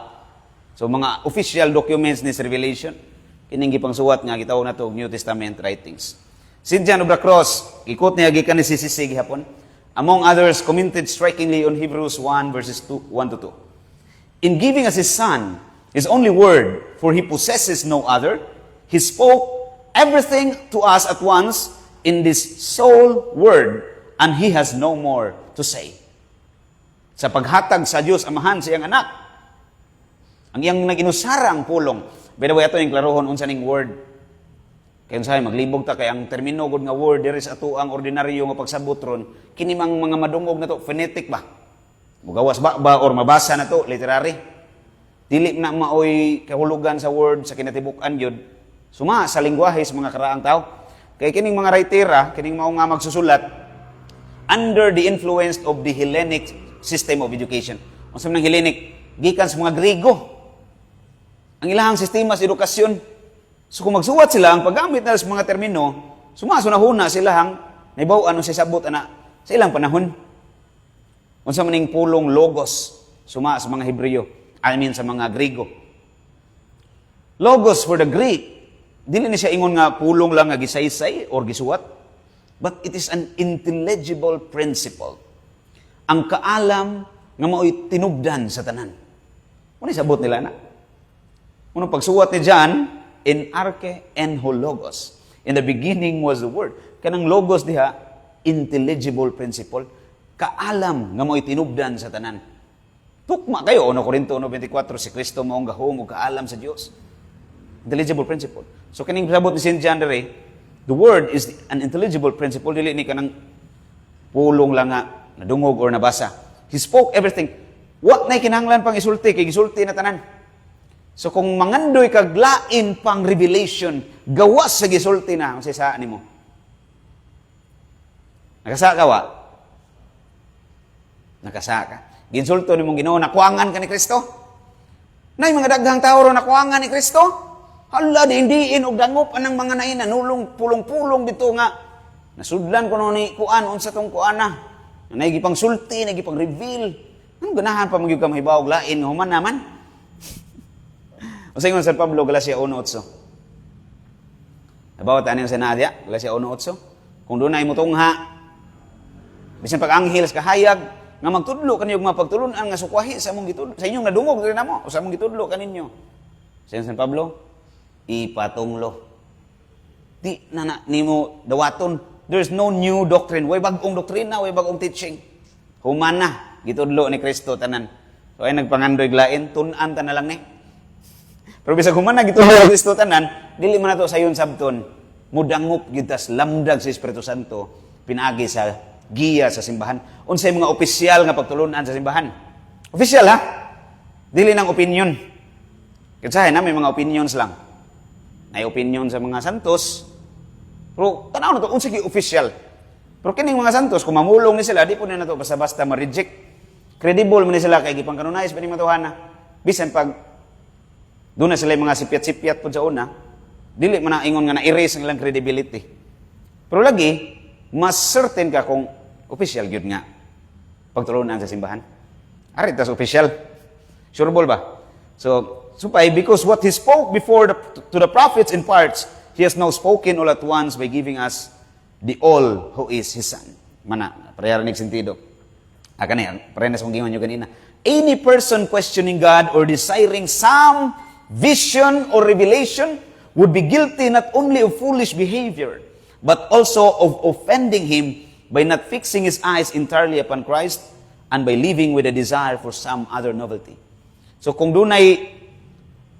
So, mga official documents ni Revelation, kining gipang suwat nga gitawag nato New Testament writings. St. John of the Cross, ikot niya gikan ni sisig hapon. Among others, commented strikingly on Hebrews 1 verses 1 to 2. In giving us His Son, His only word, for He possesses no other, He spoke everything to us at once in this sole word, and He has no more to say. Sa paghatag sa Diyos Amahan sa iyang anak, ang iyang naginusarang pulong. By the way, ito yung klarohon, unsa ning word. Kaya unsay maglibog ta, kay ang termino gud nga word, there is ato ang ordinaryo nga pagsabot ron, kinimang mga madungog na to, phonetic ba? Mugawas ba or mabasa na to, literary. Dili na maoy kahulugan sa word, sa kinatibukan yun, suma sa lingwahe sa mga karaang tao. Kaya kining mga writera, kining mao nga magsusulat, under the influence of the Hellenic system of education. Unsa man ang Hellenic? Gikan sa mga Griego. Ang ilahang sistema sa edukasyon. So kung magsuwat sila, ang paggamit na sa mga termino, sumasunahuna sila hang naibaw ano sa sabot ana sa ilang panahon. Unsa man ning pulong logos, suma sa mga Hebreo, sa mga Griego. Logos for the Greek, dili ni siya ingon nga pulong lang nga gisaysay or gisuwat, but it is an intelligible principle. Ang kaalam nga mao'y tinubdan sa tanan. Ano sabot nila na? Unang pagsuwat ni John, in arche en ho logos. In the beginning was the word. Kanang logos diha, intelligible principle. Kaalam nga mo'y tinubdan sa tanan. Tukma kayo, 1 Corinto 1:24, si Kristo maong gahong o kaalam sa Diyos. Intelligible principle. So kaning sabot ni St. John dere, the word is an intelligible principle. Dili ni kanang pulong lang nga, nadungog or nabasa. He spoke everything. What na kinahanglan pang isulti, kay gisulti na tanan. So kung mangandoy kag lain pang revelation, gawas sa gisulti na, ang sisa nimo. Nakasa ka wa? Nakasa ka. Ginsulto nimong Ginoo, nakuangan ka ni Kristo? Nay mga daghang tao ro nakuangan ni Kristo? Hala, diindiin og dangop anang mga nain nanulong pulong-pulong dito nga. Nasudlan ko no ni kuan unsa tong kuana. Nay gipang sulti, nay gipang reveal. Ano ganahan pa magyud ka mahibaw og lain human naman? Usa ingon San Pablo, Galacia 1:8. About aning sa Nadia, Galacia 1:8. Kung doon ay mo tungha, bisan pag-anghel sa kahayag, nga magtudlo kaniyo mga pagtulunan nga sukwahi sa among gitudlo, sa inyong nadungog diri namo, o sa among gitudlo kaninyo. Sa San Pablo, ipatunglo. Di na nimo dawaton. There's no new doctrine. Way bagong doktrina, way bagong teaching. Human na, gitudlo ni Kristo tanan. So ay nagpangandoy glain, tun-an ta na lang ni. Pero bisag human na gitudlo ni Kristo tanan, dili man nato sayon sabton, mudangop gyud tas lamdag sa Espiritu Santo, pinaagi sa giya sa simbahan. Unsay mga opisyal nga pagtulunan sa simbahan. Opisyal ha? Dili nang opinion. Kasi na may mga opinions lang. May opinion sa mga santos. Pero tanaw na to, unsay gi official. Pero kining mga santos, kung mamulong ni sila, di po na to basta-basta ma-reject. Credible man ni sila kay gipang kanunayos pa ning matuhana. Bisan pag doon na sila mga sipiat-sipiat po sa una, dili man na ingon nga na-erase ang ilang credibility. Pero lagi, mas certain ka kung official yun nga pagtulunan sa simbahan. Arit tas official. Sureball ba? So supay, because what He spoke before to the prophets in parts, He has now spoken all at once by giving us the all who is His Son. Mana, parehara ning sentido. Kani, parenas kong gingon nyo kanina. Any person questioning God or desiring some vision or revelation would be guilty not only of foolish behavior, but also of offending Him by not fixing his eyes entirely upon Christ and by living with a desire for some other novelty. So kung dunay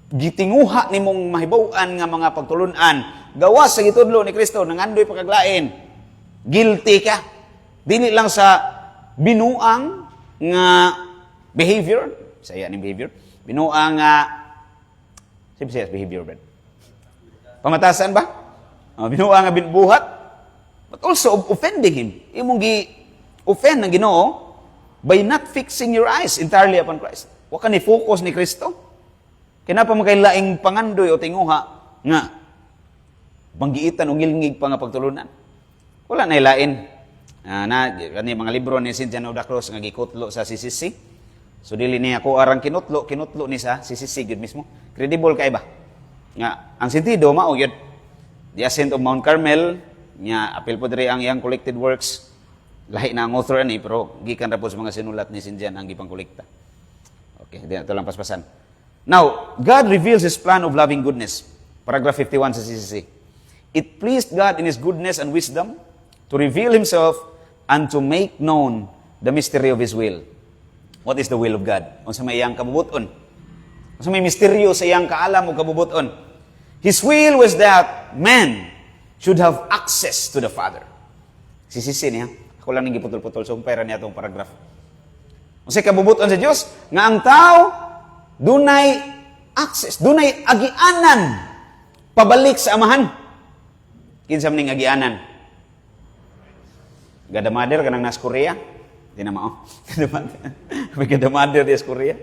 gitinguha nimong mahibaw-an nga mga pagtulunan, gawas sa gitudlo ni Kristo, nangandoy pagkaglain, guilty ka. Dili lang sa binuang nga behavior, saya ni behavior, binuang nga, siya behavior, Brad? Pamatasan ba? Binuang nga buhat, but also of offending Him. Imong gi-offend ng Ginoo by not fixing your eyes entirely upon Christ. Wa ka ni focus ni Kristo. Kinapa magkailaing pangandoy o tinguha nga banggiitan o ngilngig pa nga pagtulunan. Wala na ilain. Kani mga libro ni Cynthia da Cruz nga gikutlo sa CCC. So dili niya ko arang kinutlo ni sa CCC gud mismo. Credible kay ba? Nga ang sentido mao gyud. The Ascent of Mount Carmel nya apil po diri ang iyang collected works. Lahi na ang author ani pero gikan ra po sa mga sinulat ni Cynthia ang gipang kolekta. Okay, di na to lang paspasan. Now, God reveals His plan of loving goodness. Paragraph 51 sa CCC. It pleased God in His goodness and wisdom to reveal Himself and to make known the mystery of His will. What is the will of God? Unsa may iyang kabubuton? Unsa may misteryo sa iyang kaalam o kabubuton? His will was that man should have access to the Father. CCC niya. Ako lang nang giputol-putol. So, umpira niya itong paragraph. Unsay kabubuton sa Dios nga ang tao dunay access, dunay agianan pabalik sa amahan. Kinsa man ning agianan? Gadamader kanang nas Korea? Di na mao. Gadamader di sa Korea?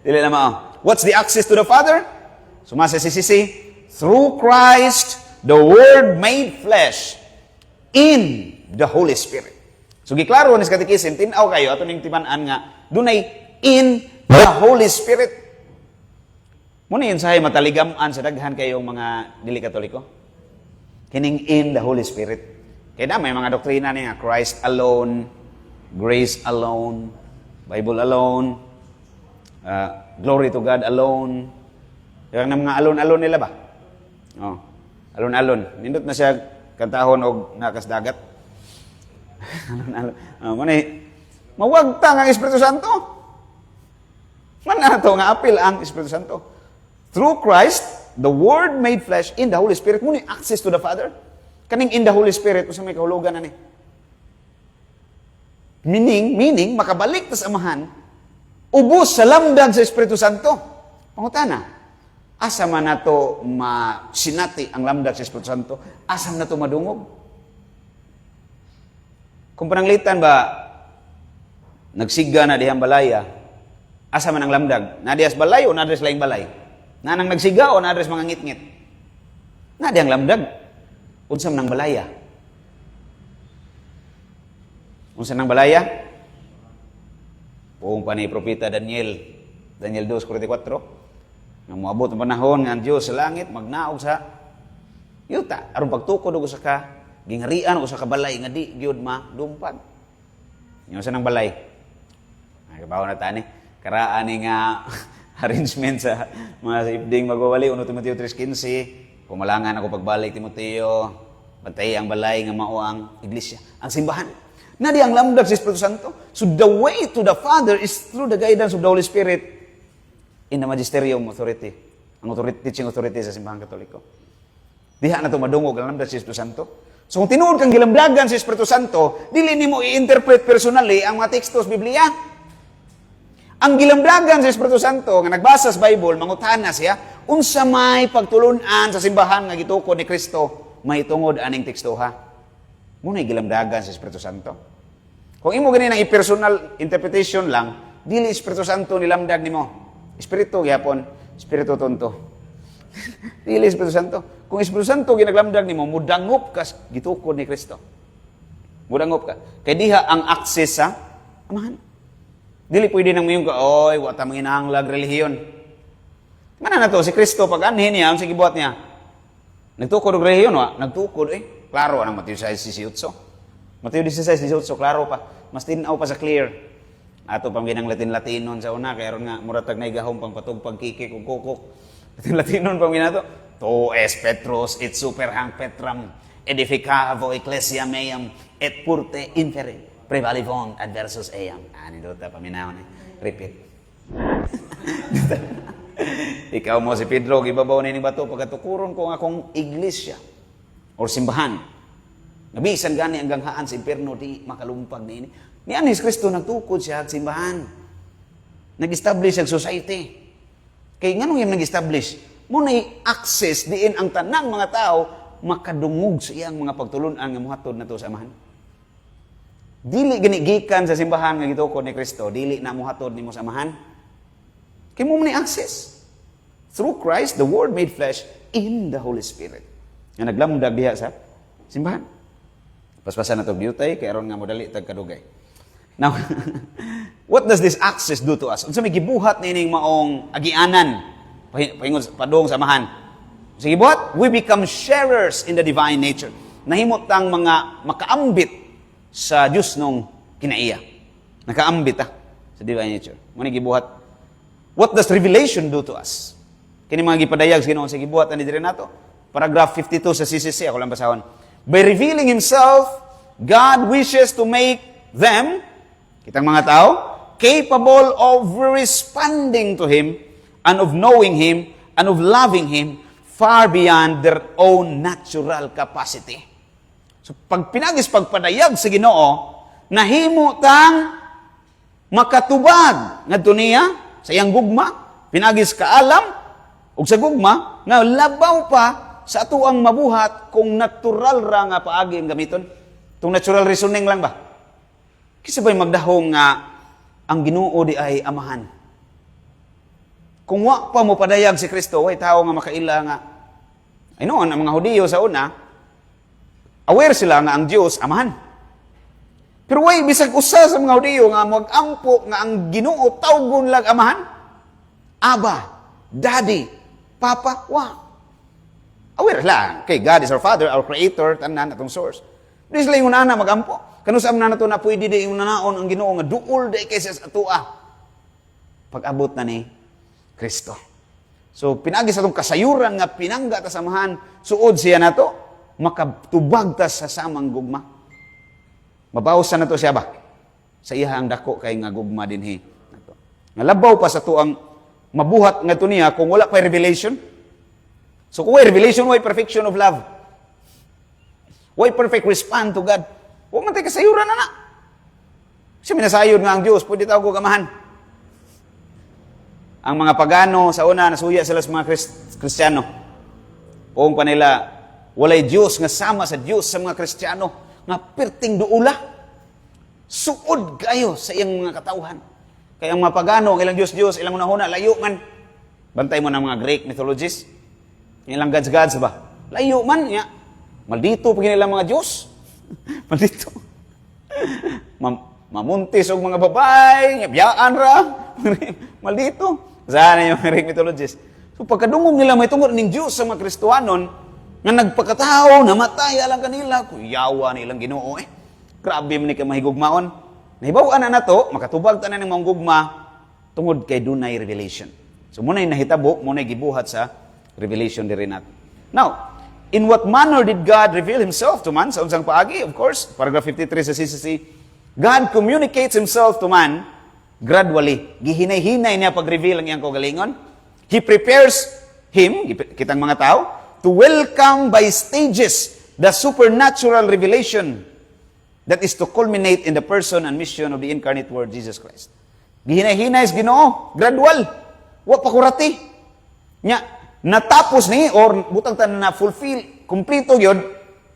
Dili na mao. What's the access to the Father? Sumasa si Sisi, through Christ, the Word made flesh in the Holy Spirit. So giklaro ni sa katikisin, tinaw kayo ato ning timan-an nga dunay in the Holy Spirit. Muna yun sahay mataligaman sa daghan kayong mga dili Katoliko. Kining in the Holy Spirit. Kaya na may mga doktrina niya, Christ alone, grace alone, Bible alone, glory to God alone. Yung mga alone-alone nila ba? Oh, alone-alone. Nindot na siya kantahon og nakas dagat. Alone-alone. Muna mawagtang ang Espiritu Santo. Man ato nga apil ang Espiritu Santo. Through Christ, the Word made flesh in the Holy Spirit. Muna access to the Father. Kaning in the Holy Spirit, usa may kahulugan na ni. Meaning, makabalik ta sa amahan, ubos sa lamdag sa Espiritu Santo. Pangutana, asa man nato masinati ang lamdag sa Espiritu Santo? Asa man nato madungog? Kung pananglitan ba, nagsiga na dihang balaya, asa man ang lamdag? Nadiyas balay o nadres laing balay? Nanang nagsiga o nadres mga ngit-ngit? Nadiyang lamdag. Unsa man ang balaya? Unsa nang balaya? Buong pa ni Propeta Daniel 2:44. Nang moabot ang panahon nga ang Dios sa langit magnaog sa yuta aron pagtukod og usa ka gingharian og usa ka balay nga di gyud madumpag. Unsa nang balay? Ay kabaw na tani. Karaan ni nga arrangement sa mga ibding magwawali 1 Timoteo 3:15. Pumalangan ako pagbalik Timoteo. Bantay ang balay nga mao ang iglesia, ang simbahan. Na di ang lamdag sa Espiritu Santo. So the way to the Father is through the guidance of the Holy Spirit in the magisterium authority. Ang teaching authority sa simbahan Katoliko. Diha na ito madungog ang lamdag sa Espiritu Santo. So kung tinuod kang gilamdagan sa Espiritu Santo, dili nimo i-interpret personally ang mga tekstos Biblia. Ang gilamdagan sa Espiritu Santo nga nagbasa sa Bible, mangutana siya, unsa may pagtulunan sa simbahan nga gitukod ni Kristo, may tungod aning tekstoha. Muna gilamdagan sa Espiritu Santo. Kung imo gani ng personal interpretation lang, dili Espiritu Santo nilamdag nimo. Espiritu gyapon, Espiritu tonto. Dili Espiritu Santo. Kung Espiritu Santo ginaglamdag nimo, mudangup ka gitukod ni Kristo. Mudangup ka. Kay diha ang access sa amahan. Dili pwede nang mayong ka, oy, wata manginahanglag relihiyon. Mana na to, si Kristo, pag anhin niya, ang sige buhat niya, nagtukod og relihiyon, wa? Nagtukod, klaro, anong Mateo 16:18. Mateo 16:18, klaro pa. Mas tinaw pa sa clear. Ato pang ginang Latin-Latinon sa una, kaya ron nga, muratag na igahong pang patog pagkikik o kukuk. Latin-Latinon pang ginato. To es Petros, et super hanc Petram, edificavo ecclesia meam, et purte infere, prevalivon adversus eam. Nindot na paminaw na. Repeat. Ikaw mo si Pedro, gibabaw na ni bato, pagkatukuron ko nga akong iglesia, or simbahan. Nabisan gani hanggang haan sa impyerno, di makalumpag na ini. Ni Anis Kristo nagtukod siya at simbahan. Nag-establish ang society. Kaya nga nung yung nag-establish, muna access diin ang tanang mga tao makadungog sa iyang mga pagtulunan nga muhatod na to sa amahan. Dili ganigikan sa simbahan nga gitukod ni Kristo, dili na muhatod nimo sa amahan. Kaya mo muna access. Through Christ, the Word made flesh in the Holy Spirit. Nga naglamdag diha sa simbahan. Paspasan na ito beauty, kaya ron nga modali tagkadugay. Now, what does this access do to us? Unsa may gibuhat nining maong agianan, padung samahan. Sige buhat, we become sharers in the divine nature. Nahimot tang mga makaambit sa Diyos nung kinaiya. Nakaambit sa divine nature. Muna gibuhat. What does revelation do to us? Kini mga gipadayag sa Ginoo, sige buhat ani diri nato. Paragraph 52 sa CCC, ako lang basahon. By revealing Himself, God wishes to make them, kitang mga tao, capable of responding to Him and of knowing Him and of loving Him far beyond their own natural capacity. So, pag pagpadayag sa Ginoo, nahimo tang makatubag ngadto niya sa iyang gugma, pinagis kaalam ug sa gugma nga labaw pa sa atuang mabuhat kung natural ra nga paagi ang gamiton. Tung natural reasoning lang ba? Kisa ba'y magdahong nga ang Ginoo di ay amahan? Kung wa pa mo padayag si Kristo, way tao nga makaila nga. Ay noon, ang mga Hudiyo sa una, aware sila nga ang Diyos amahan. Pero way, bisag usa sa mga Hudiyo nga mag-ampo nga ang Ginoo tawgon lang amahan. Aba, Daddy, Papa, wa. Aware lang. Kay God is our Father, our Creator, tanan atong source. Di sila yung nana mag-ampo. Kanusam na nato na pwede di yung nanaon ang Ginoo nga duol di kaysa sa atua. Pag-abot na ni Kristo. So pinagi sa itong kasayuran nga pinangga ta samahan, suod siya nato, makatubag ta sa samang gugma. Mabawasan na to siya ba? Sa iyang dako kay nga gugma dinhi nato. Nga labaw pa sa tuang mabuhat nga to niya kung wala pa revelation. So kung may revelation, why perfection of love? Why perfect respond to God? Huwag man tayo kasayuran na. Kasi minasayod nga ang Diyos, pwede tayo gamahan. Ang mga pagano sa una, nasuya sila sa mga Kristiyano. Kung pa nila, walay Diyos nga sama sa Diyos sa mga Kristiyano, nga perting duula. Suod kayo sa iyang mga katauhan. Kaya ang mga pagano, ang ilang Diyos, ilang unahuna, layo man. Bantay mo ng mga Greek mythologies. Ilang gods ba? Layo man. Ya. Maldito pag nilang mga Diyos. Maldito. Mamuntis og mga babay, biyaan ra. Maldito. Sana yung Greek mythologies. So pagkadungog nila may tungod ning Diyos sa mga Kristohanon, nga nagpakatao, namatay alang kanila, kuyawa nilang Ginoo Grabe man ni ka mahigugmaon. Nahibaw-an na nato, makatubag tanan ng mga gugma tungod kay dunay revelation. So muna yung nahitabo, muna yung gibuhat sa revelation diri nato. Now, in what manner did God reveal Himself to man? Sa unsang paagi, of course, paragraph 53 sa CCC, God communicates Himself to man gradually. Gihinay-hinay niya pag-reveal ang iyang kaugalingon. He prepares him, kitang mga tao, to welcome by stages the supernatural revelation that is to culminate in the person and mission of the incarnate Word, Jesus Christ. Gihinay-hinay sa Ginoo, gradual. Wa pa kurati. Nya, natapos ni, or butang tanan na fulfill, kumplito yun,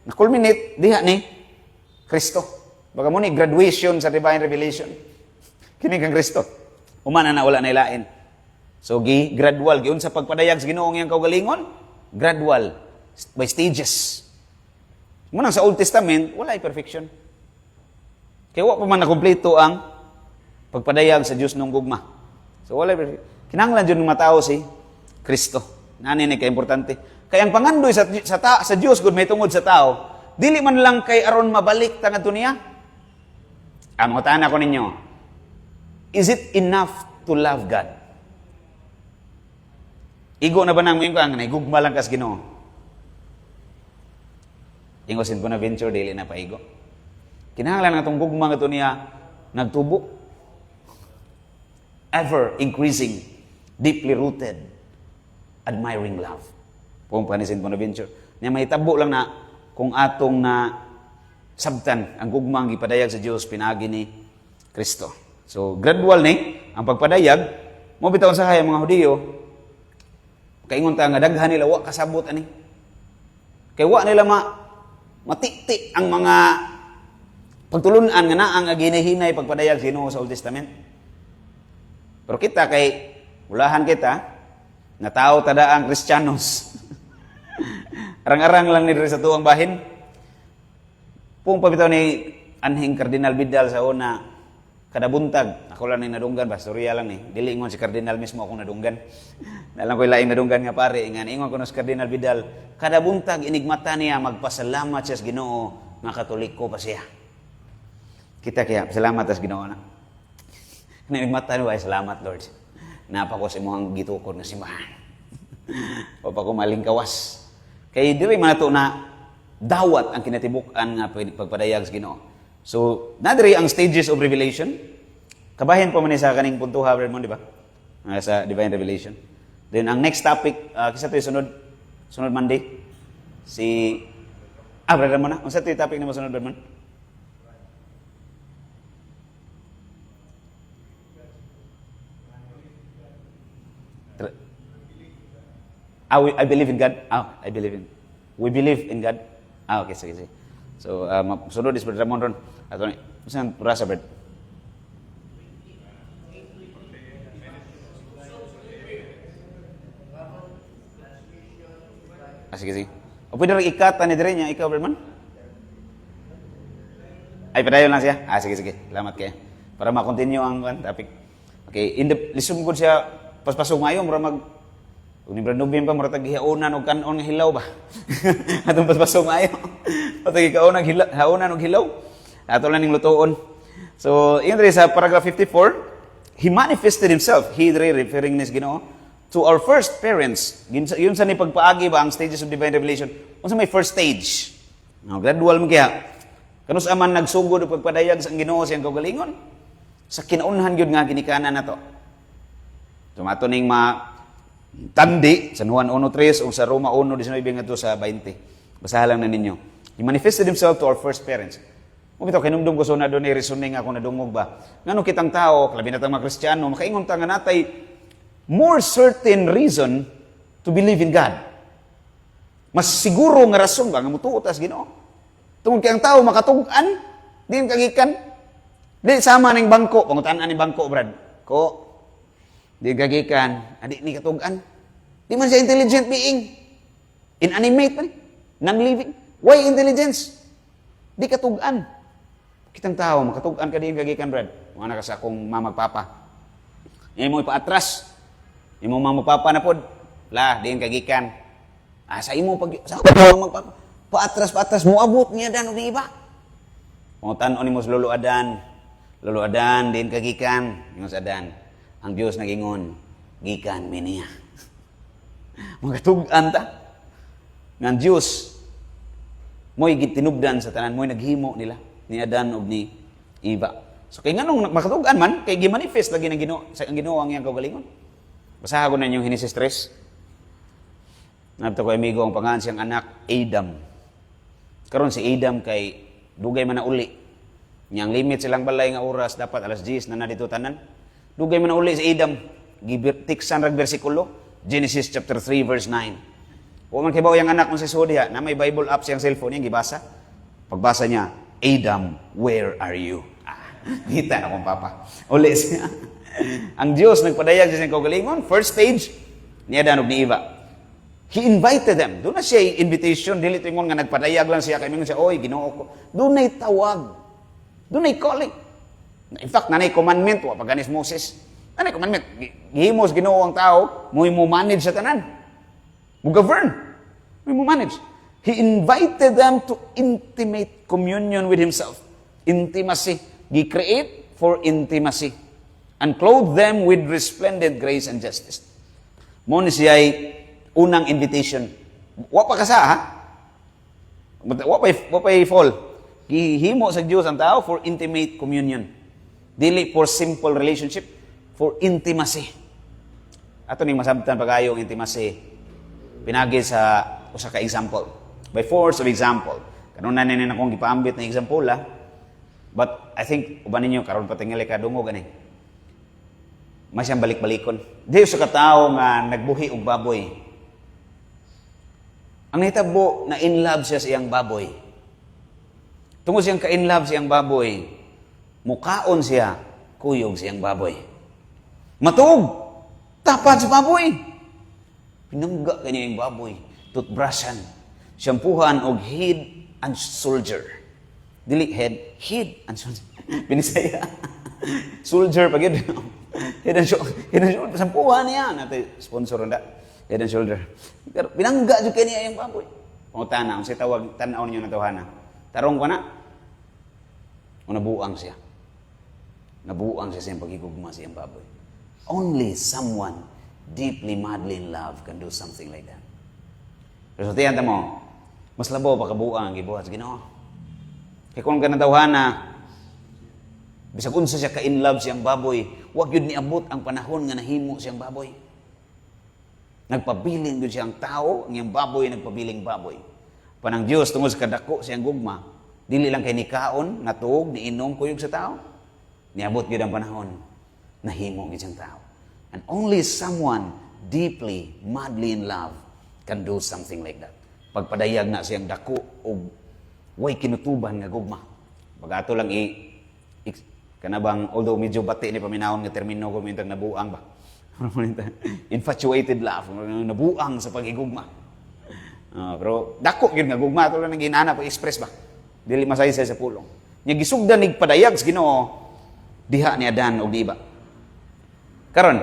na-culminate, diha ni Kristo. Baga mo ni, graduation sa divine revelation. Kini kang Kristo. Umana na wala na ilain. So, gradual. Giyon sa pagpadayag sa Ginoo ngayang kaugalingon, gradual, by stages. Munang sa Old Testament, wala ay perfection. Kaya wa pa man nakumpleto ang pagpadayag sa Diyos nung gugma. So, wala ay perfection. Kinahanglan dyan ng mga tao si Kristo. Nani ni ka-importante. Kaya ang pangandoy sa Diyos, good may tungod sa tao, dili man lang kay aron mabalik tangad niya. Ang utana ko ninyo, Is it enough to love God? Igo na ba nang mo ang naigugma lang kas Ginoo? Ingo sin Bonaventure dili na paigo. Kinahanglan nga tong gugma nga to niya nagtubo. Ever increasing, deeply rooted, admiring love. Kung pa ni St. Bonaventure. Niya mahitabo lang na kung atong na sabtan ang gugmang gipadayag sa Dios pinagi ni Kristo. So gradual ni ang pagpadayag mo bitawan sa hayang mga Hudiyo. Kaingon ta nga daghan nila wa kasabot ani. Kay wa nila matikti ang mga pagtulunan nga naang ginahinay pagpadayag sa Ginoo sa Old Testament. Pero kita kay ulahan kita na tao tada ang Kristiyanos. Arang-arang lang ni sa tuwang bahin. Kung pabitaw ni Anhing Cardinal Vidal sa una, kada buntag, ako lang ni nadunggan, pastorya lang ni. Dili ingon si Cardinal mismo ako nadunggan. Nalang ko ilaing nadunggan nga pare, ingon ko na si Cardinal Vidal, kada buntag inigmata niya, magpasalamat siya sa Ginoo, nga Katoliko pa siya. Kita kaya, salamat sa Ginoo na. Inigmata niya, salamat Lord. Napa ko sa imong gitukod nga simbahan. O pa ko malingkawas. Kaya diri man nato na dawat ang kinatibuk-an nga pagpadayag sa Ginoo. So, nadiri ang stages of revelation. Kabahin po man sa kaning puntuha, Brad Mon, di ba? Sa Divine Revelation. Then, ang next topic, kisa ito yung sunod Monday. Brad Mon na. Kung sa ito yung topic na masunod, Brad Mon? I believe in God. I believe in. We believe in God. Okay, sige. So, sunod is Brad Ramon ron. Ato ni, saan rasa, Brad? Sige. O pwede rin ikata ni dire niya, ikaw, Brad Man? Ay, padayon lang siya? Sige. Salamat kayo. Para ma-continue ang topic. Okay, lisod ko siya, paspasong ngayon, mura kung ni Brad Nubin pa, mura tag-hiaunan o kanon ng hilaw ba? Atong paspasong ngayon. Tag-hiaunan ng hilaw. Ato lang ng lutoon. So, yun rin sa paragraph 54, He manifested Himself, He referring ni Ginoo, to our first parents. Yun sa ni pagpaagi ba ang stages of divine revelation? Kung sa may first stage. No, gradual mo kaya. Kanus aman nagsugod o pagpadayag sa Ginoo siyang kaugalingon. Sa kinaunhan yun nga ginikanan na to. Tumato ning tandi sa Juan 1:3 o sa Roma 1:19 ngadto sa 20. Basahan lang na ninyo. He manifested Himself to our first parents. Mo bitaw kinumdum ko so na doon reasoning ako nadungog ba. Ngano kitang tao, labi na tang mga Kristiyano, makaingon ta nga natay more certain reason to believe in God. Mas siguro nga rason ba nga mutuo tas Ginoo. Tungod kay ang tao makatug-an, din kagikan. Di sama ning bangko, pangutan-an ni bangko, Brad. Di kagikan, adi ni katug-an. Di man siya intelligent being. Inanimate man, non-living. Why intelligence? Di katug-an. Kitang tao, makatug-an ka din kagikan, Brad. Mga ka sa akong mamagpapa. Imo ipaatras. Imo mamagpapa na pod. Din kagikan. Sa imo sa akong mamagpapa. Paatras, muabot niya dan o di iba. Pangutan-on ni mo sa Lolo Adan, din kagikan. Yung sa Adan. Ang Diyos nagingon, gikan miniya. Magatugan ta. Ng Diyos, mo'y gitinubdan sa tanan, mo'y naghimo nila, ni Adan o ni Eva. So, kaya nga nung makatugan man, kaya gimanifest lagi ng Ginoo ang iyang kaugalingon. Basaha ko na yung Genesis 3. Nabito ko amigo ang pangalan siyang anak, Adam. Karon si Adam kay dugay man na uli. Niyang limit silang balay nga oras, dapat alas 10 na dito tanan. Dugay man na uli si Adam. Tiksan rag versikulo. Genesis chapter 3 verse 9. Kung man kibaw yung anak mo sa Sudia, na may Bible app siyang cellphone niya, gibasa. Pagbasa niya, Adam, where are you? Kita na kong papa. Uli siya. Ang Diyos nagpadayag sa siyang kaugalingon. First stage, ni Adan ug ni Eva. He invited them. Doon na siya invitation. Dili tingon nga nagpadayag lang siya. Kaya siya, oy, Ginoo ko. Doon na'y tawag. Doon na'y calling. In fact, nanay commandment, wa paganis Moses. Nanay commandment, gihimos Ginoo ang tao, mo manage sa tanan. Mo govern. Mo manage. He invited them to intimate communion with Himself. Intimacy. Gi-create for intimacy. and clothed them with resplendent grace and justice. Mo ni siya ay unang invitation. Wa pa kasa, ha? Wa pa fall. Gihimo sa Dios ang tao for intimate communion. Dili for simple relationship, for intimacy. Ato ning masabtan pagayo ang intimacy. Pinagi sa usa ka example. By force of example. Kanuna na akong gipaambit na example, ha? But I think uban ninyo karon pa tingali ka dungo gani. Mas siyang balik-balikon. Di sa katao nga nagbuhi og baboy. Ang nahitabo na in love siya sa iyang baboy. Tungod siyang ka-in love siyang baboy, mukaon siya, kuyog siyang baboy. Matug! Tapad sa baboy! Pinangga kanya yung baboy, toothbrushan, shampoohan og head and shoulder. Dili head and shoulder. Pinisaya. Soldier pag yun. Head and shoulder. Shampoohan niya. Nato sponsor na. Head and shoulder. Pero pinangga dyan kanya yung baboy. Pangutana, kung siya tawag, tanaw ninyo na tawhana. Tarong ko na. O nabuang siya. Nabuang siya siyang pagigugma siyang baboy. Only someone deeply, madly in love can do something like that. Pero sa tiyan mo, mas labaw pa kabuang, gibuhat sa Ginoo. Kaya kung kanatawhana, bisag unsa siya ka-in love siyang baboy, wag yun niabot ang panahon nga nahimo siyang baboy. Nagpabiling yun siyang tao, ang iyang baboy nagpabiling baboy. Panang Diyos tungod sa kadako siyang gugma, dili lang kay nikaon, natuog, niinom, kuyog sa tao. Niabot yun ang panahon, nahimo yun siyang tao. And only someone deeply, madly in love can do something like that. Pagpadayag na siyang dako o way kinutuban nga gugma. Pag-ato lang kanabang, although medyo bati ni paminahon nga termino ko, mintang nabuang ba? Infatuated love, nabuang sa pagigugma. Pero dako yun nga gugma, ito lang nang ginana pag-express ba? Dili masaysay sa pulong. Nya gisugdan nig padayag sa Ginoo diha ni Adan og Eva. Karon,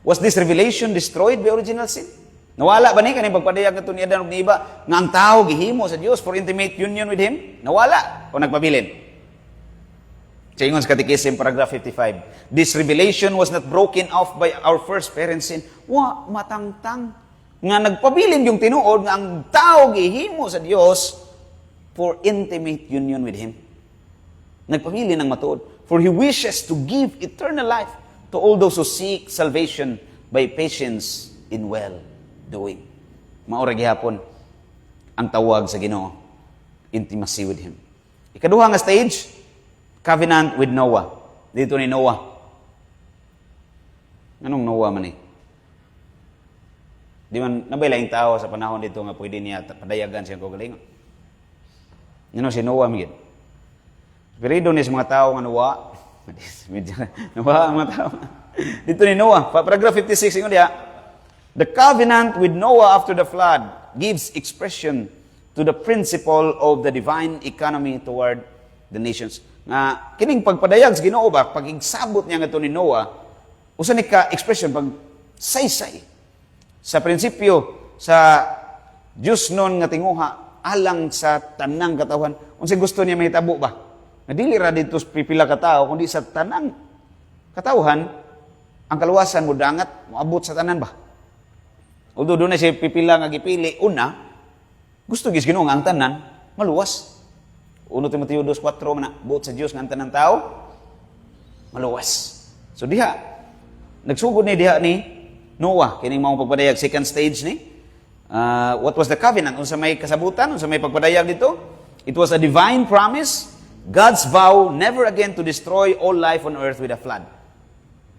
was this revelation destroyed by original sin? Nawala ba ni kaning pagpadayag ngadto ni Adan ug ni Eva nga ang tawo gihimo sa Dios for intimate union with him? Nawala o nagpabilin? Sa ingon sa Catechism, paragraph 55, this revelation was not broken off by our first parents' sin. Wa matangtang nga nagpabilin yung tinuod nga ang tao gihimo sa Dios for intimate union with Him. Nagpabilin ang matuod. For He wishes to give eternal life to all those who seek salvation by patience in well-doing. Maura gihapon ang tawag sa Ginoo, intimacy with Him. Ikaduha nga stage, covenant with Noah. Dito ni Noah. Anong Noah man eh? Di man, nabaylaing tao sa panahon dito nga pwede niya padayagan siyang kagalingon. Ano si Noah migid? Pero ni sa mga tao nga Noah. Noah ang mga tao. Dito ni Noah, paragraph 56, ingon diha. The covenant with Noah after the flood gives expression to the principle of the divine economy toward the nations. Nga kining pagpadayag sa Ginoo ba pagigsabot niya ngadto ni Noah, usa ni ka expression pag saysay sa prinsipyo sa Diyos nun nga tinguha alang sa tanang katawan. Unsay gusto niya mahitabo ba? Nga dili ra dito pipila ka tawo kundi sa tanang katawhan ang kaluwasan mo dangat moabot sa tanan ba? Although doon na siya pipila nga gipili una, gusto gis Ginoo nga ang tanan maluwas. 1 Timoteo 2:4 man buot sa Dios nga ang tanang tao maluwas. So diha nagsugod ni diha ni Noah, kining mao pagpadayag second stage ni. What was the covenant? Unsa may kasabutan? Unsa may pagpadayag dito? It was a divine promise, God's vow never again to destroy all life on earth with a flood.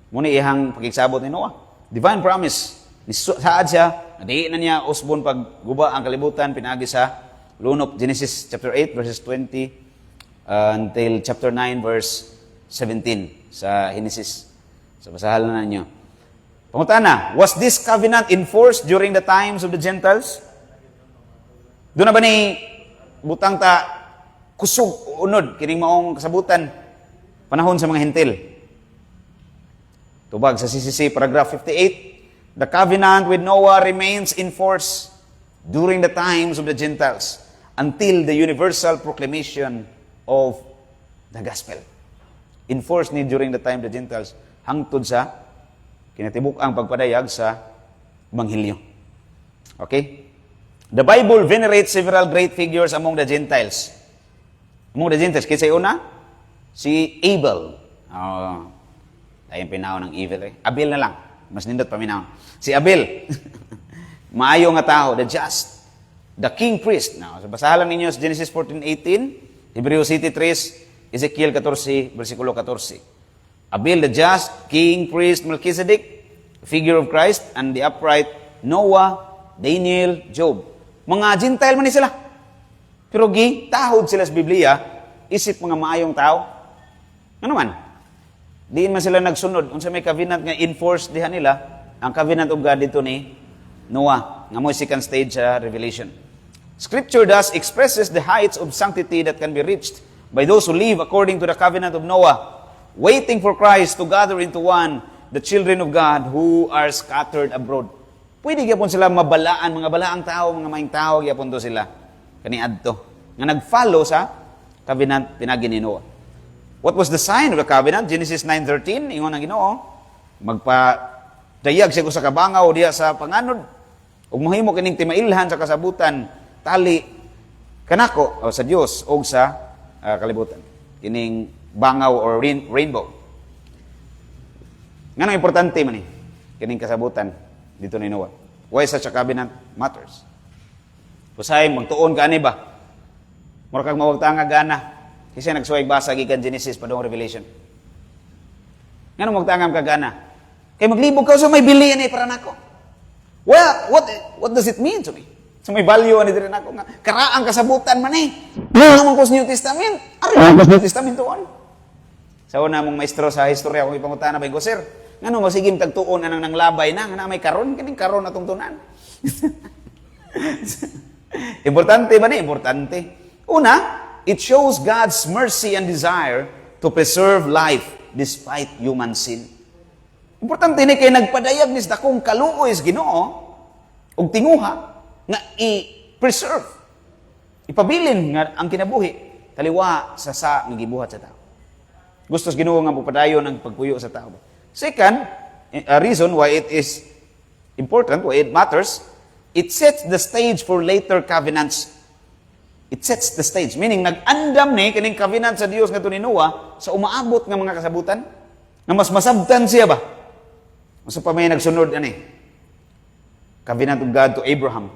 Muna ihang pagigsabot ni Noah. Divine promise. Saad siya, nadiin na niya usbon pagguba ang kalibutan, pinagi sa lunop, Genesis chapter 8 verses 20 until chapter 9 verse 17 sa Genesis. Sa basahan na ninyo. Pangutana, was this covenant enforced during the times of the Gentiles? Doon na ba ni butang ta kusog unod kining maong kasabutan panahon sa mga hentil? Tubag sa CCC paragraph 58, the covenant with Noah remains in force during the times of the Gentiles until the universal proclamation of the gospel. In force ni during the time of the Gentiles hangtod sa kinatibuk-ang pagpadayag sa Ebanghelyo. Okay? The Bible venerates several great figures among the Gentiles. Among the Gentiles, kasi una, si Abel. Tayong pinahon ng evil eh. Abel na lang. Mas nindot pa minahon. Si Abel. Maayo nga tao, the just. The king priest. Now, so basahan lang ninyo sa Genesis 14:18, Hebrews 7:3, Ezekiel 14, versikulo 14. Abel the just, king priest Melchizedek, figure of Christ, and the upright Noah, Daniel, Job. Mga Gentile man ni sila. Pero tahod sila sa Biblia, isip mga maayong tao. Ano man? Diin man sila nagsunod. Kung sa may covenant nga enforced diha nila, ang covenant of God dito ni Noah, nga mo second stage sa Revelation. Scripture thus expresses the heights of sanctity that can be reached by those who live according to the covenant of Noah, waiting for Christ to gather into one the children of God who are scattered abroad. Pwede gyapon sila mabalaan, mga balaang tao, mga maing tao, gyapon to sila. Kaniadto. Nga nag-follow sa covenant pinagi ni Noah. What was the sign of the covenant? Genesis 9:13, ingon ang Ginoo, magpadayag siya ko sa kabangaw diya sa panganod. Ug mohimo kining timailhan sa kasabutan, tali kanako o sa Dios o sa kalibutan. Kining bangaw or rainbow. Ngano importante man ni kining kasabutan dito ni Noah. Why such a covenant matters? Kusay magtuon ka ani ba? Mura kag mawagtanga gana. Kasi nagsuway basa gikan Genesis padung Revelation. Ngano magtangam ka gana? Kay maglibog ka sa may bili ani para nako. Well, what does it mean to me? So may value ani diri nako nga karaang kasabutan man eh. Naman ko sa New Testament. Ari ko sa New Testament tuon. Sa una mong maestro sa historya kung ipangutana ba sir, ngano masigim tagtuon anang nanglabay na nga may karon kining karon atong tunan. Importante ba ni? Importante. Una, it shows God's mercy and desire to preserve life despite human sin. Importante ni kay nagpadayag ni sa dakong kaluoy sa Ginoo og tinguha nga i-preserve. Ipabilin nga ang kinabuhi taliwa sa nga gibuhat sa tao. Gusto sa Ginoo nga pupadayon ang pagpuyo sa tao. Second, a reason why it is important, why it matters, it sets the stage for later covenants. It sets the stage. Meaning, nag-andam ni kining covenant sa Dios nga ni Noah sa umaabot nga mga kasabutan na mas masabtan siya ba? Mas pa may nagsunod ani. Covenant of God to Abraham.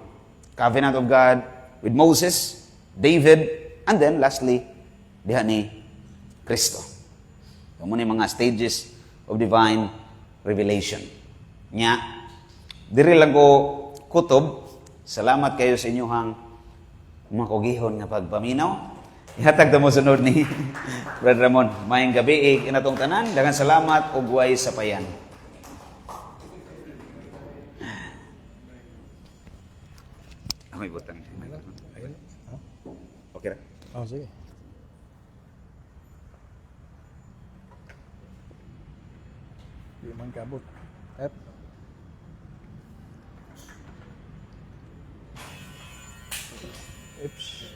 Covenant of God with Moses, David, and then lastly, diha ni Kristo. Kamo ni mga stages of divine revelation. Nya, diri lang ko kutob. Salamat kayo sa inyong mga kugihon nga pagpaminaw. Ihatag mo sunod ni Brother Ramon. Mayang gabi inatong tanan. Daghang salamat ug way sa payan. May butang. Okay ra. Oh, sige. Di man kabot. Oops.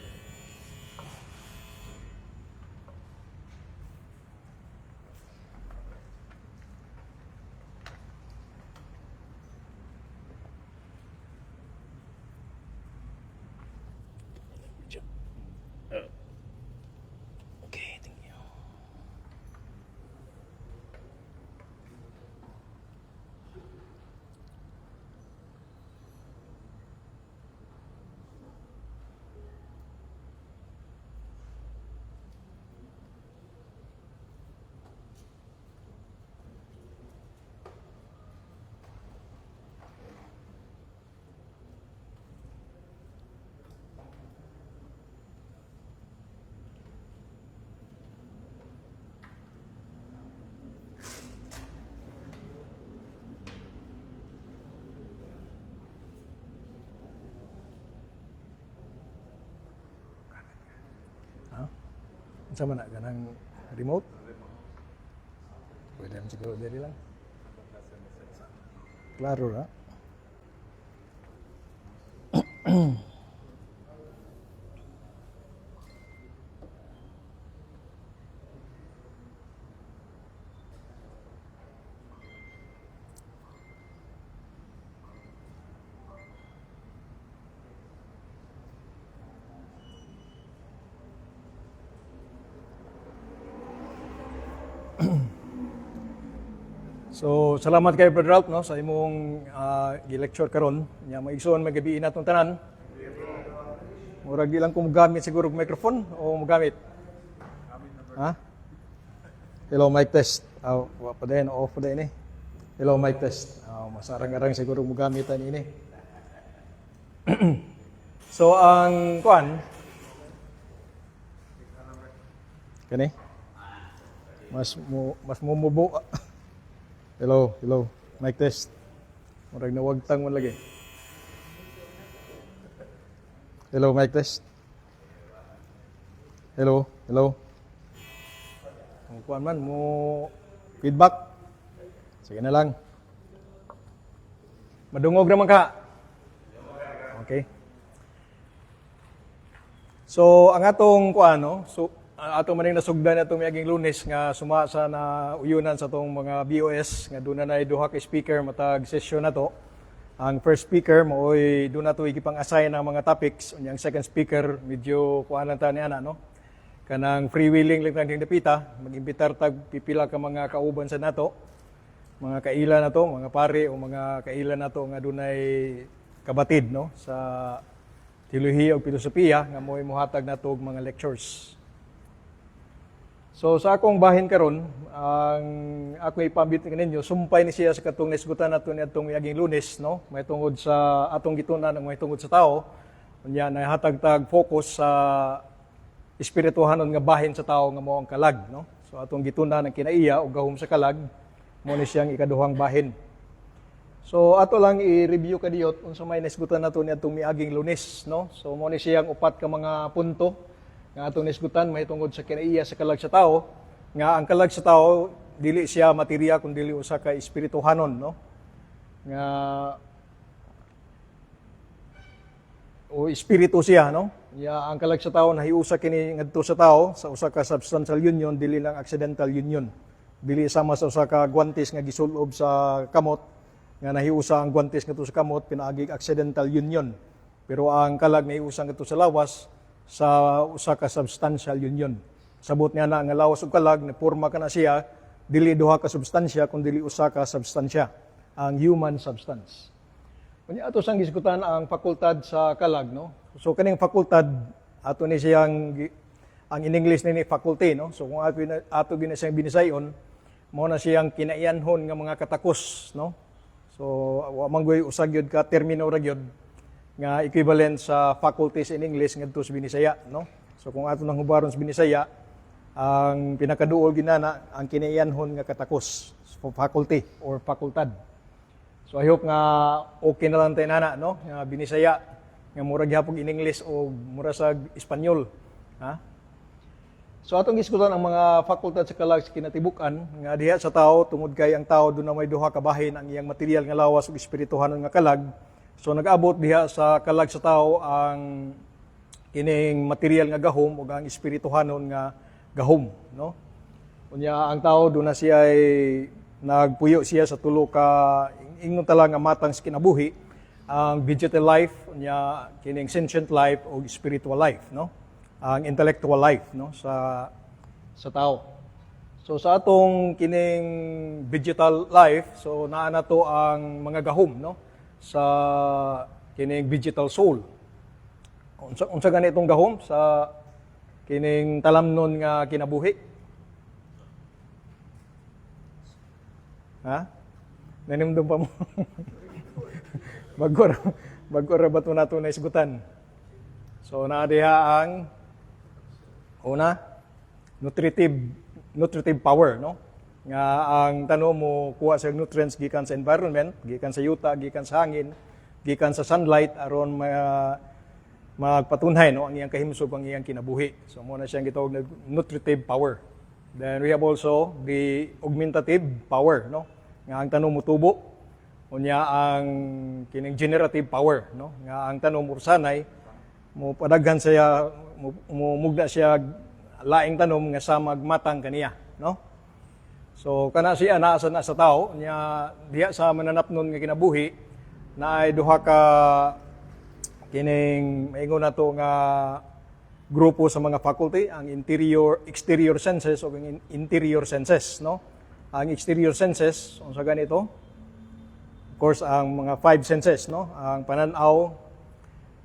Okay, thank you. Sama na ganang remote? Pwede naman siguro diri lang. Klaro ra. So, salamat kay Brother Ralph no sa imong gi-lecture karon. Nya maigsoon magabi natong tanan. Murag di lang ko mogamit siguro og microphone o mogamit. Ha? Hello mic test. Wa pa din off pa din eh. Hello mic test. Masarang-arang siguro mogamit ani ini. So ang kuan kani mas mumubo. Hello, mic test. Murag nawagtang mo lagi. Hello, mic test. Hello. Ang kuan man mo feedback. Sige na lang. Madungog naman ka. Okay. So ang atong kuan no, ato maning nasugdan atong miaging Lunes nga suma sa na uyunan sa tong mga BOS nga doon na duha ka speaker matag session nato. Ang first speaker maoy doon nato igipang-assign ang mga topics. Unyang second speaker medyo kuan lang ta niana no. Kanang freewheeling lang tang dapita, mag-imbitar tag pipila ka mga kauban sa nato. Mga kaila nato, mga pare o mga kaila nato nga dunay kabatid no sa teolohiya o filosofiya nga mo'y muhatag nato og mga lectures. So sa akong bahin karon, ang ako ipambit ninyo, sumpay ni siya sa katong nisgutan nato ni atong miaging Lunes, no? May tungod sa atong gitunan ng may tungod sa tao. Unya nahatag tag focus sa espirituhanon nga bahin sa tao nga mao ang kalag, no? So atong gitunan ng kinaiya o gahom sa kalag, mo ni siyang ikaduhang bahin. So ato lang i-review kadiyot unsa may nisgutan nato ni atong miaging Lunes, no? So mo ni siyang upat ka mga punto nga atong nisgutan may tungod sa kinaiya sa kalag sa tao, nga ang kalag sa tao dili siya materya kundi dili usa ka espirituhanon, no? Nga o espiritu siya, no? Ya ang kalag sa tao nahiusa kini ngadto sa tao sa usa ka substantial union, dili lang accidental union. Dili sama sa usa ka guantes nga gisulob sa kamot nga nahiusa ang guantes ngadto sa kamot pinaagi accidental union. Pero ang kalag nahiusa ngadto sa lawas sa usa ka substantial union. Sabot niya na nga lawas ug kalag naporma kana siya dili duha ka substansya kundi dili usa ka substansya, ang human substance. Unya ato sang gisgutan ang fakultad sa kalag, no? So kaning fakultad ato ni siyang ang in English ni faculty, no? So kung ato ginasang binisayon mao na siyang kinaiyanhon nga mga katakos, no? So wa man goy usag gyud ka termino ra gyud nga equivalent sa faculties in English ngadto sa Binisaya, no? So kung ato nang hubaron sa Binisaya, ang pinakaduol ginana ang kinaiyanhon nga katakos, faculty or fakultad. So I hope nga okay na lang tayo nana, no? Nga Binisaya nga murag gyapon in English o mura sa Espanyol, ha? So atong gisgutan ang mga fakultad sa kalag sa kinatibuk-an nga diha sa tao tungod kay ang tao do na may duha ka bahin, ang iyang material nga lawas ug espirituhanon nga kalag. So nag-abot diha sa kalag sa tao ang kining material nga gahom ug ang espirituhanon nga gahom, no? Unya ang tao do na siya ay nagpuyo siya sa tulo ka ingnon tala nga matang sa kinabuhi, ang vegetal life, unya kining sentient life ug spiritual life, no? Ang intellectual life, no, sa tao. So sa atong kining vegetal life, so naa na to ang mga gahom, no, sa kining vegetal soul. Unsa gani itong gahom sa kining talamnon nga kinabuhi? Ha? Nanimdum pa mo. Bagor ba ito nato na isgutan? So naa diha ang una, nutritive power, no? Nga ang tanong mo kuha sa nutrients gikan sa environment, gikan sa yuta, gikan sa hangin, gikan sa sunlight aron magpatunhay, no, ang iyang kahimsog, ang iyang kinabuhi. So mo na siyang gitawag na nutritive power. Then we have also the augmentative power, no? Nga ang tanong mo tubo, unya ang kining generative power, no? Nga ang tanong mo sanay mo padaghan siya, mugda siya laing tanom nga sa magmatang kaniya, no? So kana siya naa sa tao nya diha sa mananapnon nga kinabuhi na ay duha ka kining maingon nato nga grupo sa mga faculty, ang exterior senses o ang interior senses, no? ang exterior senses, unsa ganito? Of course, ang mga 5 senses, no? Ang pananaw,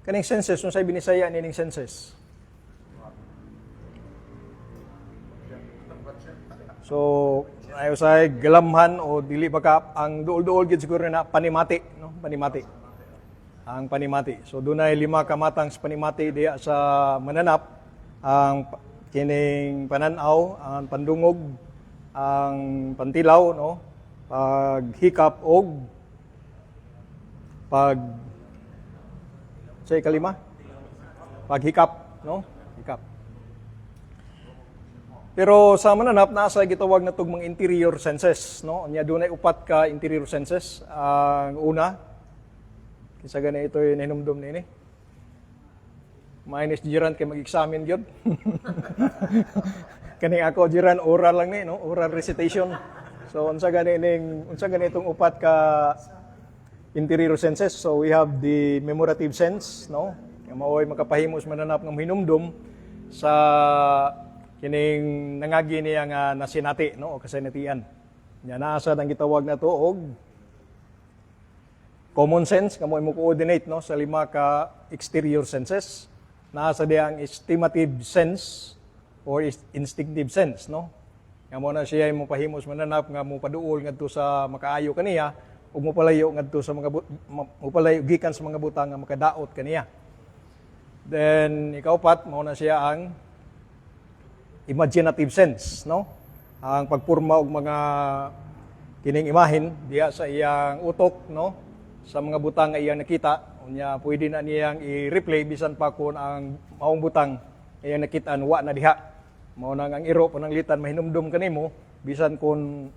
kaning senses, unsay binisaya nining senses? So, ayo say galamhan o dili baka ang duol-duol gid siguro na panimati, no? Panimati. Ang panimati. So dunay 5 ka matang sa panimati diya sa mananap, ang kining pananaw, ang pandungog, ang pantilaw, no? Paghikap og say kalima? Paghikap, no? Hikap. Pero sa mananap, nasa gitawag na itong mga interior senses. No? Nya dunay 4 ka interior senses. Ang una, kisa gani ito yung hinumdum nini. Minus jiran kay mag-examine yun. Kani ako jiran, oral lang ni, no? Oral recitation. So, unsa gani itong 4 ka interior senses. So, we have the memorative sense, no? Yung maoy makapahimos mananap ng hinumdum sa kining nangagi niya nga nasinati, no, o kasinatian. Nya naasa ang gitawag na to og common sense, kamo mo coordinate, no, sa 5 ka exterior senses. Naasa diya ang estimative sense or instinctive sense, no. Kamo na siya mo pahimos mananap nga mo paduol ngadto sa makaayo kaniya ug mo palayo ngadto sa mga mo palayo gikan sa mga butang nga makadaot kaniya. Then ikaupat mao na siya ang imaginative sense, no? Ang pagpurma og mga kining imahen diya sa iyang utok, no? Sa mga butang nga iyang nakita, unya pwede na niyang i-replay bisan pa kun ang maong butang iyang nakitaan wa na diha. Mao nang ang iro pananglitan mahinumdum kanimo bisan kun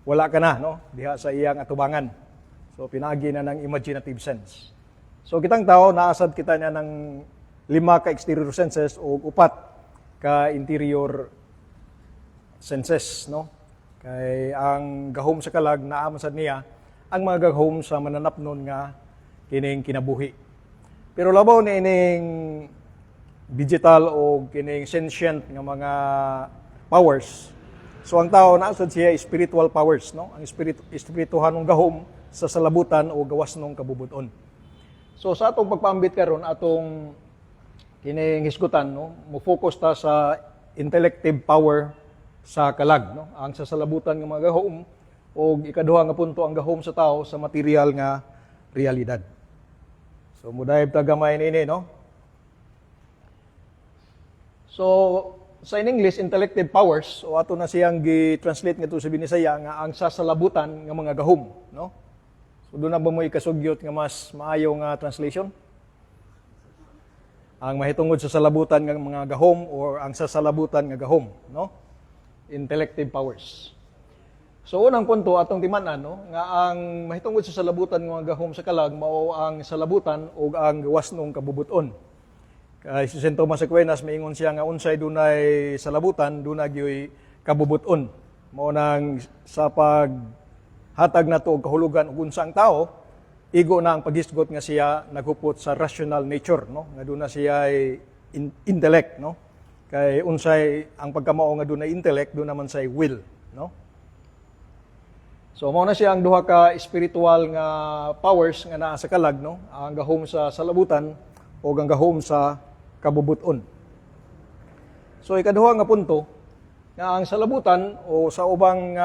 wala ka na, no? Diha sa iyang atubangan. So pinagi na ng imaginative sense. So kitang tao naasad kita niya ng 5 ka exterior senses o 4 ka interior senses, no? Kay ang gahom sa kalag naa sad niya ang mga gahom sa mananapnon nga kining kinabuhi. Pero labaw ni ining digital o kining sentient nga mga powers. So ang tao naasad siya spiritual powers, no? Ang espirituhanong gahom sa salabutan o gawas nung kabubuton. So sa atong pagpaambit karon atong kining hisgutan, no, mo focus ta sa intellective power sa kalag, no, ang sasalabutan ng mga gahom o ikaduha nga punto ang gahom sa tao sa material nga realidad. So mudayib ta gamay nini, no. So sa in English intellective powers o ato na siyang gi-translate ngadto sa Binisaya nga ang sasalabutan nga mga gahom, no. So doon na ba mo ikasugyot nga mas maayo nga translation? Ang mahitungod sa salabutan ng mga gahom o ang sasalabutan ng gahom, no? Intellective powers. So unang punto atong timan-an, no, nga ang mahitungod sa salabutan ng mga gahom sa kalag mao ang salabutan o ang gawas nung kabubuton. Kay si Saint Thomas Aquinas maingon siya nga unsay dunay salabutan dunay gyoy kabubuton. Mao nang sa paghatag nato og kahulugan ug unsa ang tao igo na ang paghisgot nga siya naghupot sa rational nature, no? Nga doon na siya ay intellect, no? Kay unsay ang pagkamao nga doon na intellect, doon naman say will, no? So mao na siya ang duha ka spiritual nga powers nga naa sa kalag, no? Ang gahom sa salabutan o ang gahom sa kabubuton. So ikaduha nga punto nga ang salabutan o sa ubang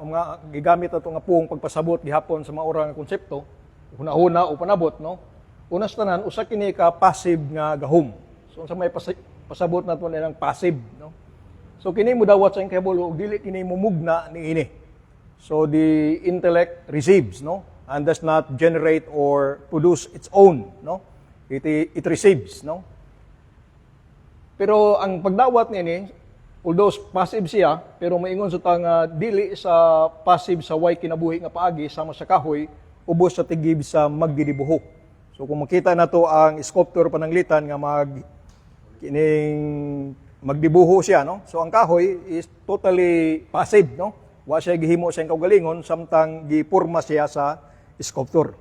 mga gigamit ato nga pung pagpasabot gihapon sa maura nga konsepto huna-huna o panabot, no? Unas tanan usa kini ka passive nga gahom. So unsa may pasabot nato nilang passive, no? So kini mo dawat sa kahibalo ug dili kini mumugna niini. So the intellect receives, no? And does not generate or produce its own, no? It receives, no? Pero ang pagdawat niini, although passive siya, pero maingon sa tanga dili sa passive sa way kinabuhi nga paagi sama sa kahoy ubos sa tigib sa magdidibuho. So kung makita na to ang sculptor pananglitan nga magdibuho siya, no? So ang kahoy is totally passive, no? Wa siya gihimo sa kaugalingon samtang gipurma siya sa sculptor.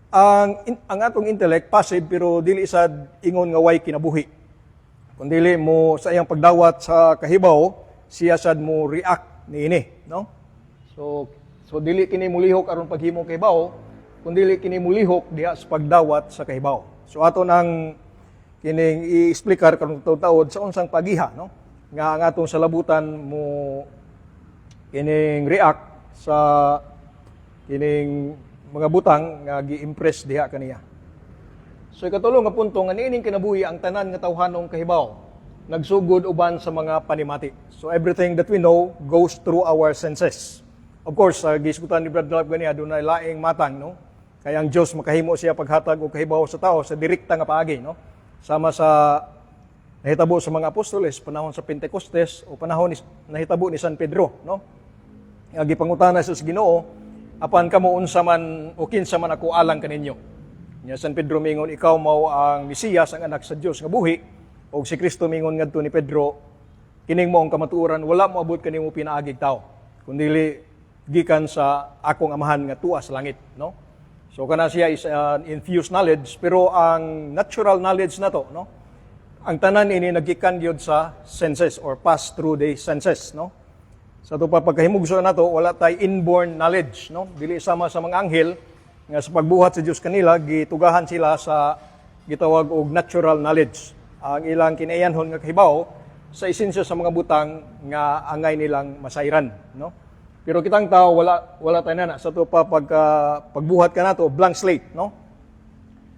Ang atong intellect passive pero dili sad ingon nga way kinabuhi. Kung dili mo sa iyang pagdawat sa kahibaw, siya sad mo react niini, no? So dili kini mulihok aron paghimo kay bawo, kun dili kini mulihok diha sa pagdawat sa kahibaw. So ato nang kining i-explicar karong taud sa unsang pagiha, no? Nga ang atong salabutan mo kining react sa kining mga butang nga gi-impress diha kaniya. So ikatulo nga punto nga niining kinabuhi ang tanan nga tawhanong kahibaw nagsugod uban sa mga panimati. So everything that we know goes through our senses. Of course, sa gisgutan ni Brad Love ganiya dunay laing matang, no? Kaya ang Dios makahimo siya paghatag og kahibaw sa tao sa direkta nga paagi, no? Sama sa nahitabo sa mga apostoles panahon sa Pentecostes o panahon ni nahitabo ni San Pedro, no? Nga gipangutana sa Ginoo, apan kamo unsa man o kinsa man ako alang kaninyo. Nya San Pedro mingon, ikaw mao ang Mesiyas, ang anak sa Dios nga buhi, og si Kristo mingon ngadto ni Pedro, kining mo ang kamatuoran, wala mo abot kanimo pinaagig tao, kundi gikan sa akong amahan nga tuwa sa langit, no? So kana siya is an infused knowledge, pero ang natural knowledge na to, no? Ang tanan ini nagikan gyud sa senses or pass through the senses, no? Sa to pagkahimugso nato, wala tay inborn knowledge, no? Dili sama sa mga anghel nga sa pagbuhat sa Dios kanila gitugahan sila sa gitawag og natural knowledge. Ang ilang kinaiyanhon nga kahibaw sa esensya sa mga butang nga angay nilang masayran, no? Pero kitang tao wala tayo na sa to pagbuhat ka nato blank slate, no?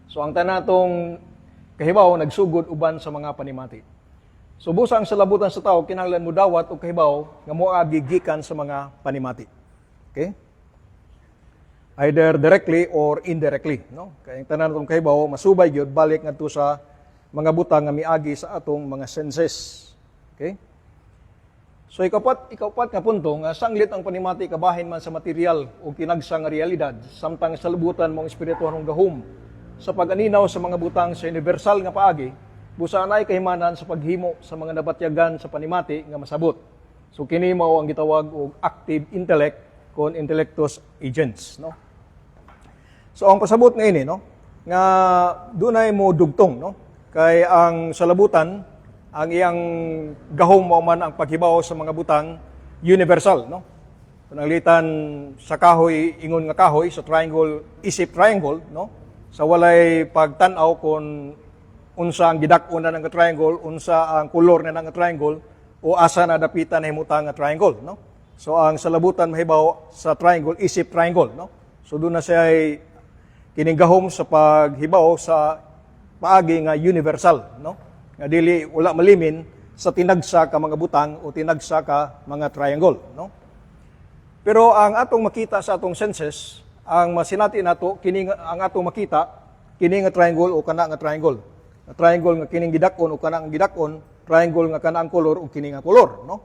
So ang tanatong kahibaw nagsugod uban sa mga panimati. So busa ang salabutan sa tao kinahanglan mo dawat og kahibaw nga moa gigikan sa mga panimati. Okay? Either directly or indirectly, no? Kaya ang tanan natong kahibaw masubay gyud balik ngadto sa mga butang nga miagi sa atong mga senses. Okay? So ikapat nga punto nga sanglit ang panimati kabahin man sa material o kinagsa nga realidad samtang salabutan mong espirituhanong gahom sa pag-aninaw sa mga butang sa universal nga paagi busa nay kahimanan sa paghimo sa mga nabatyagan sa panimati nga masabot. So kini mao ang gitawag og active intellect kon intellectus agents, no? So ang pasabot nga ini, no, nga dunay mo dugtong, no? Kay ang salabutan ang iyang gahom mao man ang paghibaw sa mga butang universal, no? Pananglitan sa kahoy ingon nga kahoy sa triangle isip triangle, no? Sa walay pagtan-aw kon unsa ang gidak-on na nga triangle, unsa ang kolor na nga triangle o asa na dapitan na himutang nga triangle, no? So ang salabutan mahibaw sa triangle isip triangle, no? So doon na siya ay kiningahom sa paghibaw sa paagi nga universal, no? Nga dili wala malimin sa tinagsa ka mga butang o tinagsa ka mga triangle, no? Pero ang atong makita sa atong senses, ang masinati nato kini ang atong makita kini nga triangle o kana nga triangle. Nga triangle nga kining gidak-on o kana nga gidak-on, triangle nga kana ang kolor o kini nga kolor, no?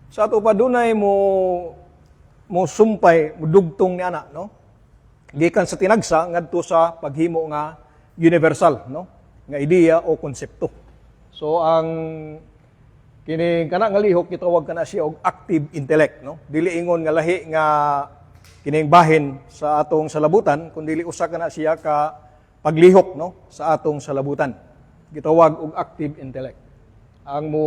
Sa ato pa dunay mo sumpay, mo dugtong ni ana, no? Gikan sa tinagsa ngadto sa paghimo nga universal, no? Nga ideya o konsepto. So ang kining kana nga lihok gitawag kana siya og active intellect, no? Dili ingon nga lahi nga kining bahin sa atong salabutan kundi dili usa kana siya ka paglihok, no, sa atong salabutan. Gitawag og active intellect. Ang mo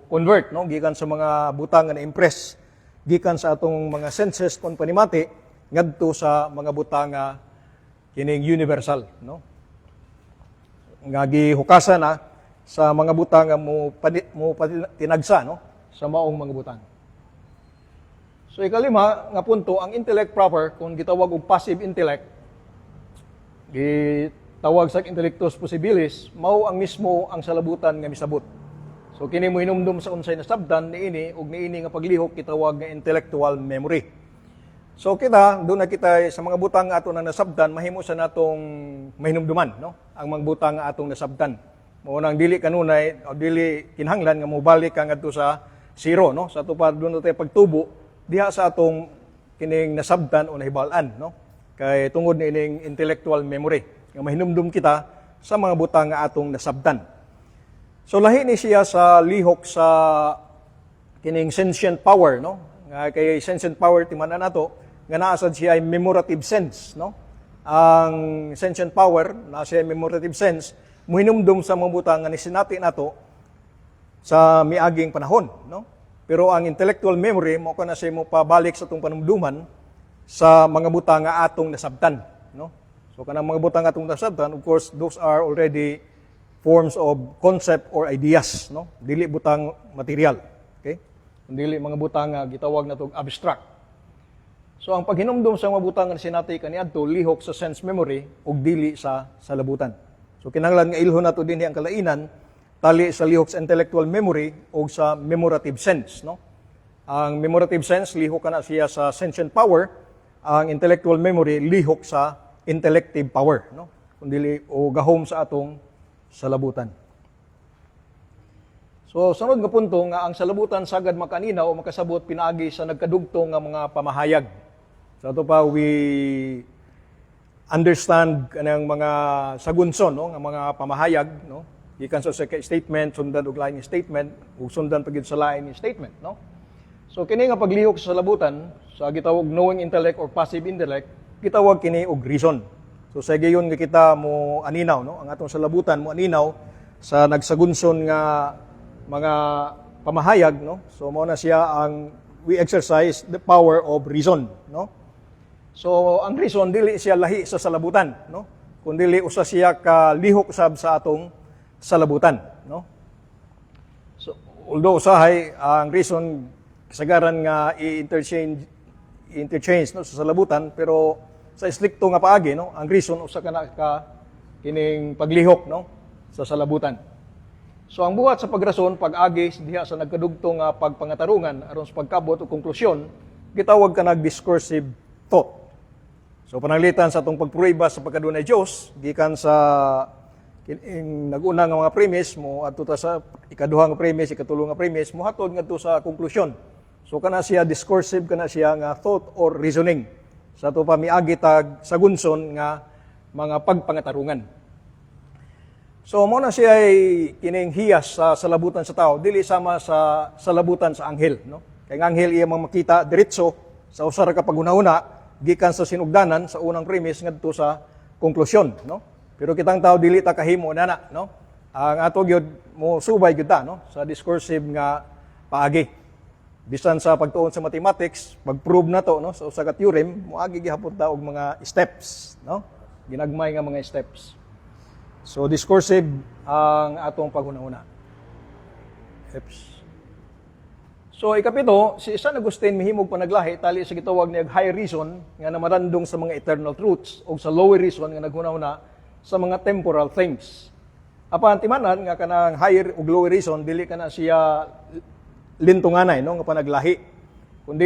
convert, no, gikan sa mga butang nga na-impress gikan sa atong mga senses kon panimati ngadto sa mga butang nga kining universal, no? Nga gihukasan na sa mga butang nga mo tinagsa, no, sa maong mga butang. So ikalima nga punto, ang intellect proper kung gitawag og passive intellect, gitawag sa intellectus possibilis, mao ang mismo ang salabutan nga misabot. So kini mo hinumdum sa unsay nasabdan niini ug niini nga paglihok gitawag nga intellectual memory. So kita doon na kita sa mga butang nga ato na nasabdan mahimo sa natong mahinumduman, no? Ang mga butang nga atong nasabdan. Mao nang dili kanunay o dili kinahanglan nga mobalik ka ngadto sa zero, no? Sa ato pa doon natin pagtubo diha sa atong kining nasabdan o nahibalan, no? Kay tungod ni ining intellectual memory nga mahinumdum kita sa mga butang nga atong nasabdan. So lahi ni siya sa lihok sa kining sentient power, no? Nga kay sentient power timan nato nga naa sad siya ay memorative sense, no? Ang sentient power naa siya memorative sense muhinumdum sa mga butang nga nisinati nato sa miaging panahon, no? Pero ang intellectual memory mo kana siya mo pabalik sa atong panumduman sa mga butang nga atong nasabtan, no? So kanang mga butang nga atong nasabtan, of course, those are already forms of concept or ideas, no? Dili butang material, okay? Dili mga butang nga gitawag natong abstract. So ang paghinumdum sa mga butang nga sinati kaniadto lihok sa sense memory ug dili sa labutan. So kinahanglan nga ilhon nato dinhi ang kalainan tali sa lihok sa intellectual memory ug sa memorative sense, no? Ang memorative sense lihok kana siya sa sentient power, ang intellectual memory lihok sa intellective power, no? Kundi o gahom sa atong salabutan. So sunod nga punto nga ang salabutan sagad makaninaw o makasabot pinaagi sa nagkadugtong nga mga pamahayag. So ato pa we understand kanang mga sagunson, no, nga mga pamahayag, no? Gikan sa statement, sundan og laing statement, ug sundan pagid sa laing statement, no? So kini nga paglihok sa salabutan, sa gitawag knowing intellect or passive intellect, gitawag kini og reason. So sa gayon nga kita mo aninaw, no, ang atong salabutan mo aninaw sa nagsagunson nga mga pamahayag, no? So mao na siya ang we exercise the power of reason, no? So ang reason dili siya lahi sa salabutan, no? Kundi usa siya ka lihok sab sa atong salabutan, no? So although usahay ang reason kasagaran nga i-interchange no, sa salabutan, pero sa stricto nga paagi, no, ang reason usa ka kining paglihok, no, sa salabutan. So ang buhat sa pagrason pag-agi diha sa nagkadugtong nga pagpangatarungan aron sa pagkabot o konklusyon, gitawag ka discursive thought. So pananglitan sa atong pagprueba sa pagkadunay Dios gikan sa nag-una nga mga premise mo adto ta sa ikaduha nga premise, ikatulo nga premise mo hatod ngadto sa konklusyon. So kana siya discursive, kana siya nga thought or reasoning. Sa ato pa miagi tag sagunson nga mga pagpangatarungan. So mo na siya ay kining hiyas sa salabutan sa tao, dili sama sa salabutan sa anghel, no? Kay ang anghel iya makita diretso sa usa ra ka paghunahuna gikan sa sinugdanan sa unang premise ngadto sa konklusyon, no? Pero kitang tao dili ta kahimo nana, no? Ang ato gyud mo subay gyud ta, no, sa discursive nga paagi. Bisan sa pagtuon sa mathematics, pag-prove na to, no, sa usa ka theorem, moagi gihapon ta og mga steps, no? Ginagmay nga mga steps. So discursive ang atong paghunahuna. So ikapito, si San Agustin mihimog panaglahi tali sa gitawag niya high reason nga namarandong sa mga eternal truths o sa lower reason nga naghunahuna sa mga temporal things. Apan timanan nga kanang higher ug lower reason dili kana siya lintunganay, no, nga panaglahi. Kundi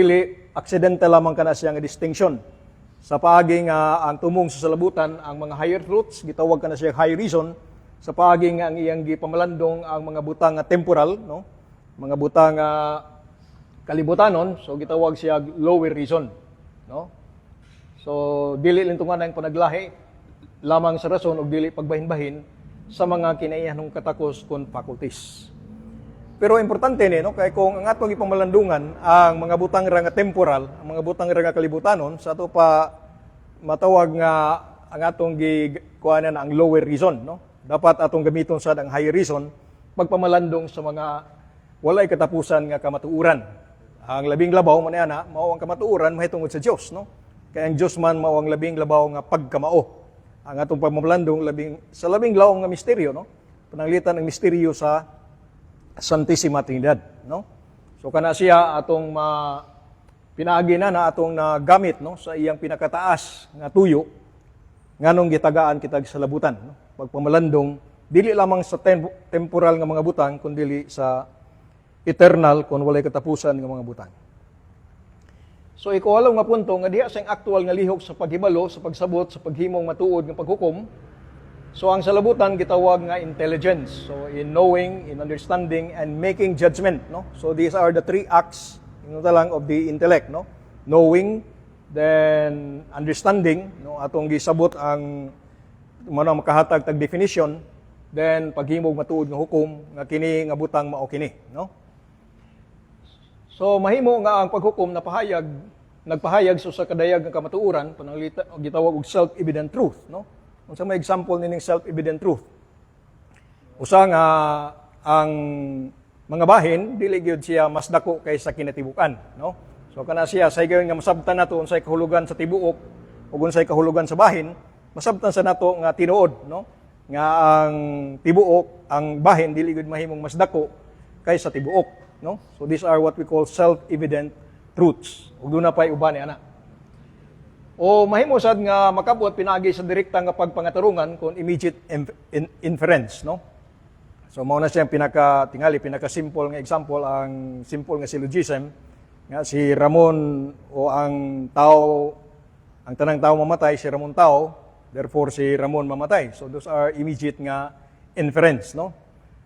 accidental lamang kana siya nga distinction. Sa paagi nga ang tumong sa salabutan ang mga higher truths gitawag kana siya high reason, sa paagi nga ang iyang gipamalandong ang mga butang nga temporal, no, mga butang nga kalibutanon, so gitawag siya lower reason, no? So dili lintungan ang panaglahi lamang sa rason ug dili pagbahin-bahin sa mga kinaiyanong katakos kon faculties. Pero importante ni, no, kay kung ang atong ipamalandungan ang mga butang ra nga temporal, ang mga butang ra nga kalibutanon, sa ato pa matawag nga ang atong gikuanan ang lower reason, no? Dapat atong gamiton sad ang higher reason pagpamalandong sa mga walay katapusan nga kamatuuran. Ang labing labaw man ana mao ang kamatuuran mahitungod sa Dios, no? Kay ang Dios man mao ang labing labaw nga pagkamao. Ang atong pagmamalandong sa labing labaw nga misteryo, no? Pananglitan ang misteryo sa Santissima Trinidad, no? So kana siya atong pinaagi na atong nagamit, no, sa iyang pinakataas nga tuyo nganong gitagaan kitag sa labutan, no? Pagpamalandong dili lamang sa temporal nga mga butang kundi sa eternal kun walay katapusan nga mga butang. So ikaw nga punto nga diha sa aktual nga lihok sa paghibalo, sa pagsabot, sa paghimong matuod nga paghukom. So ang salabutan gitawag nga intelligence. So in knowing, in understanding, and making judgment, no? So these are the three acts lang of the intellect, no? Knowing, then understanding, no? Atong gisabot ang manang makahatag tag definition, then paghimog matuod nga hukom nga kini nga butang mao kini, no? So mahimo nga ang paghukom nagpahayag sa kadayag nga kamatuoran pananglita gitawag og self-evident truth, no? Unsa may example nining self-evident truth? Usa nga ang mga bahin dili gyud siya mas dako kaysa kinatibukan, no? So kana siya say gayon nga masabtan nato unsay kahulugan sa tibuok ug unsay kahulugan sa bahin, masabtan sa nato nga tinuod, no? Nga ang tibuok, ang bahin dili gyud mahimong mas dako kaysa tibuok, no? So these are what we call self-evident truths. Ug doon na pa'y uban ni ana. O mahimo sad nga makabot pinagi sa direkta nga pagpangatarungan kon immediate inference, no? So mao na siya tingali pinaka simple nga example, ang simple nga syllogism nga si Ramon o ang tanang tao mamatay, si Ramon tao, therefore si Ramon mamatay. So those are immediate nga inference, no?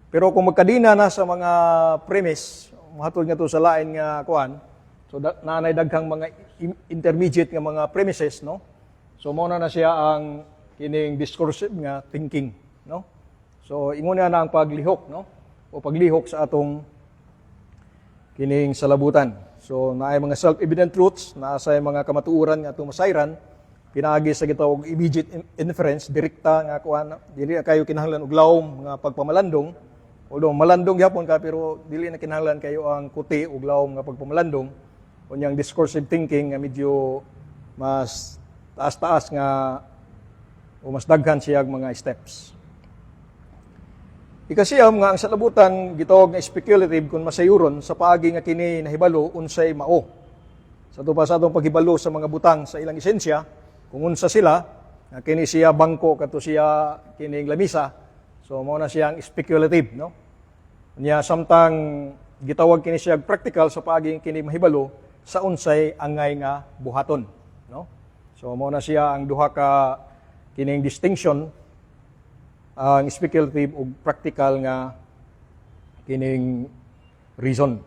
Pero kung magkadina na sa mga premise, mahatod nga to sa lain nga kuan, so nanay daghang mga intermediate nga mga premises, no? So mao na siya ang kining discursive nga thinking, no? So ingon na ang paglihok, no? O paglihok sa atong kining salabutan. So naay mga self-evident truths, naa sa mga kamatuoran nga atong masayran, pinaagi sa gitawag immediate inference, direkta nga kuan, dili na kayo kinahanglan og lawom nga pagpamalandong. Although malandong gyapon ka pero dili na kinahanglan kayo ang kuti og lawom nga pagpamalandong. Unyang discursive thinking nga medyo mas taas-taas nga o mas daghan siya mga steps. Ikasiyam nga ang salabutan gitawag nga speculative kung masayuron sa paagi nga kini nahibalo unsay mao. Sa tupa sa atong paghibalo sa mga butang sa ilang esensya, kung unsa sila, nga kini siya bangko kato siya kining lamisa, so mao na siyang speculative, no? Nya samtang gitawag kini siya practical sa paagi kini mahibalo sa unsay angay nga buhaton, no? So mao na siya ang duha ka kining distinction, ang speculative ug practical nga kining reason.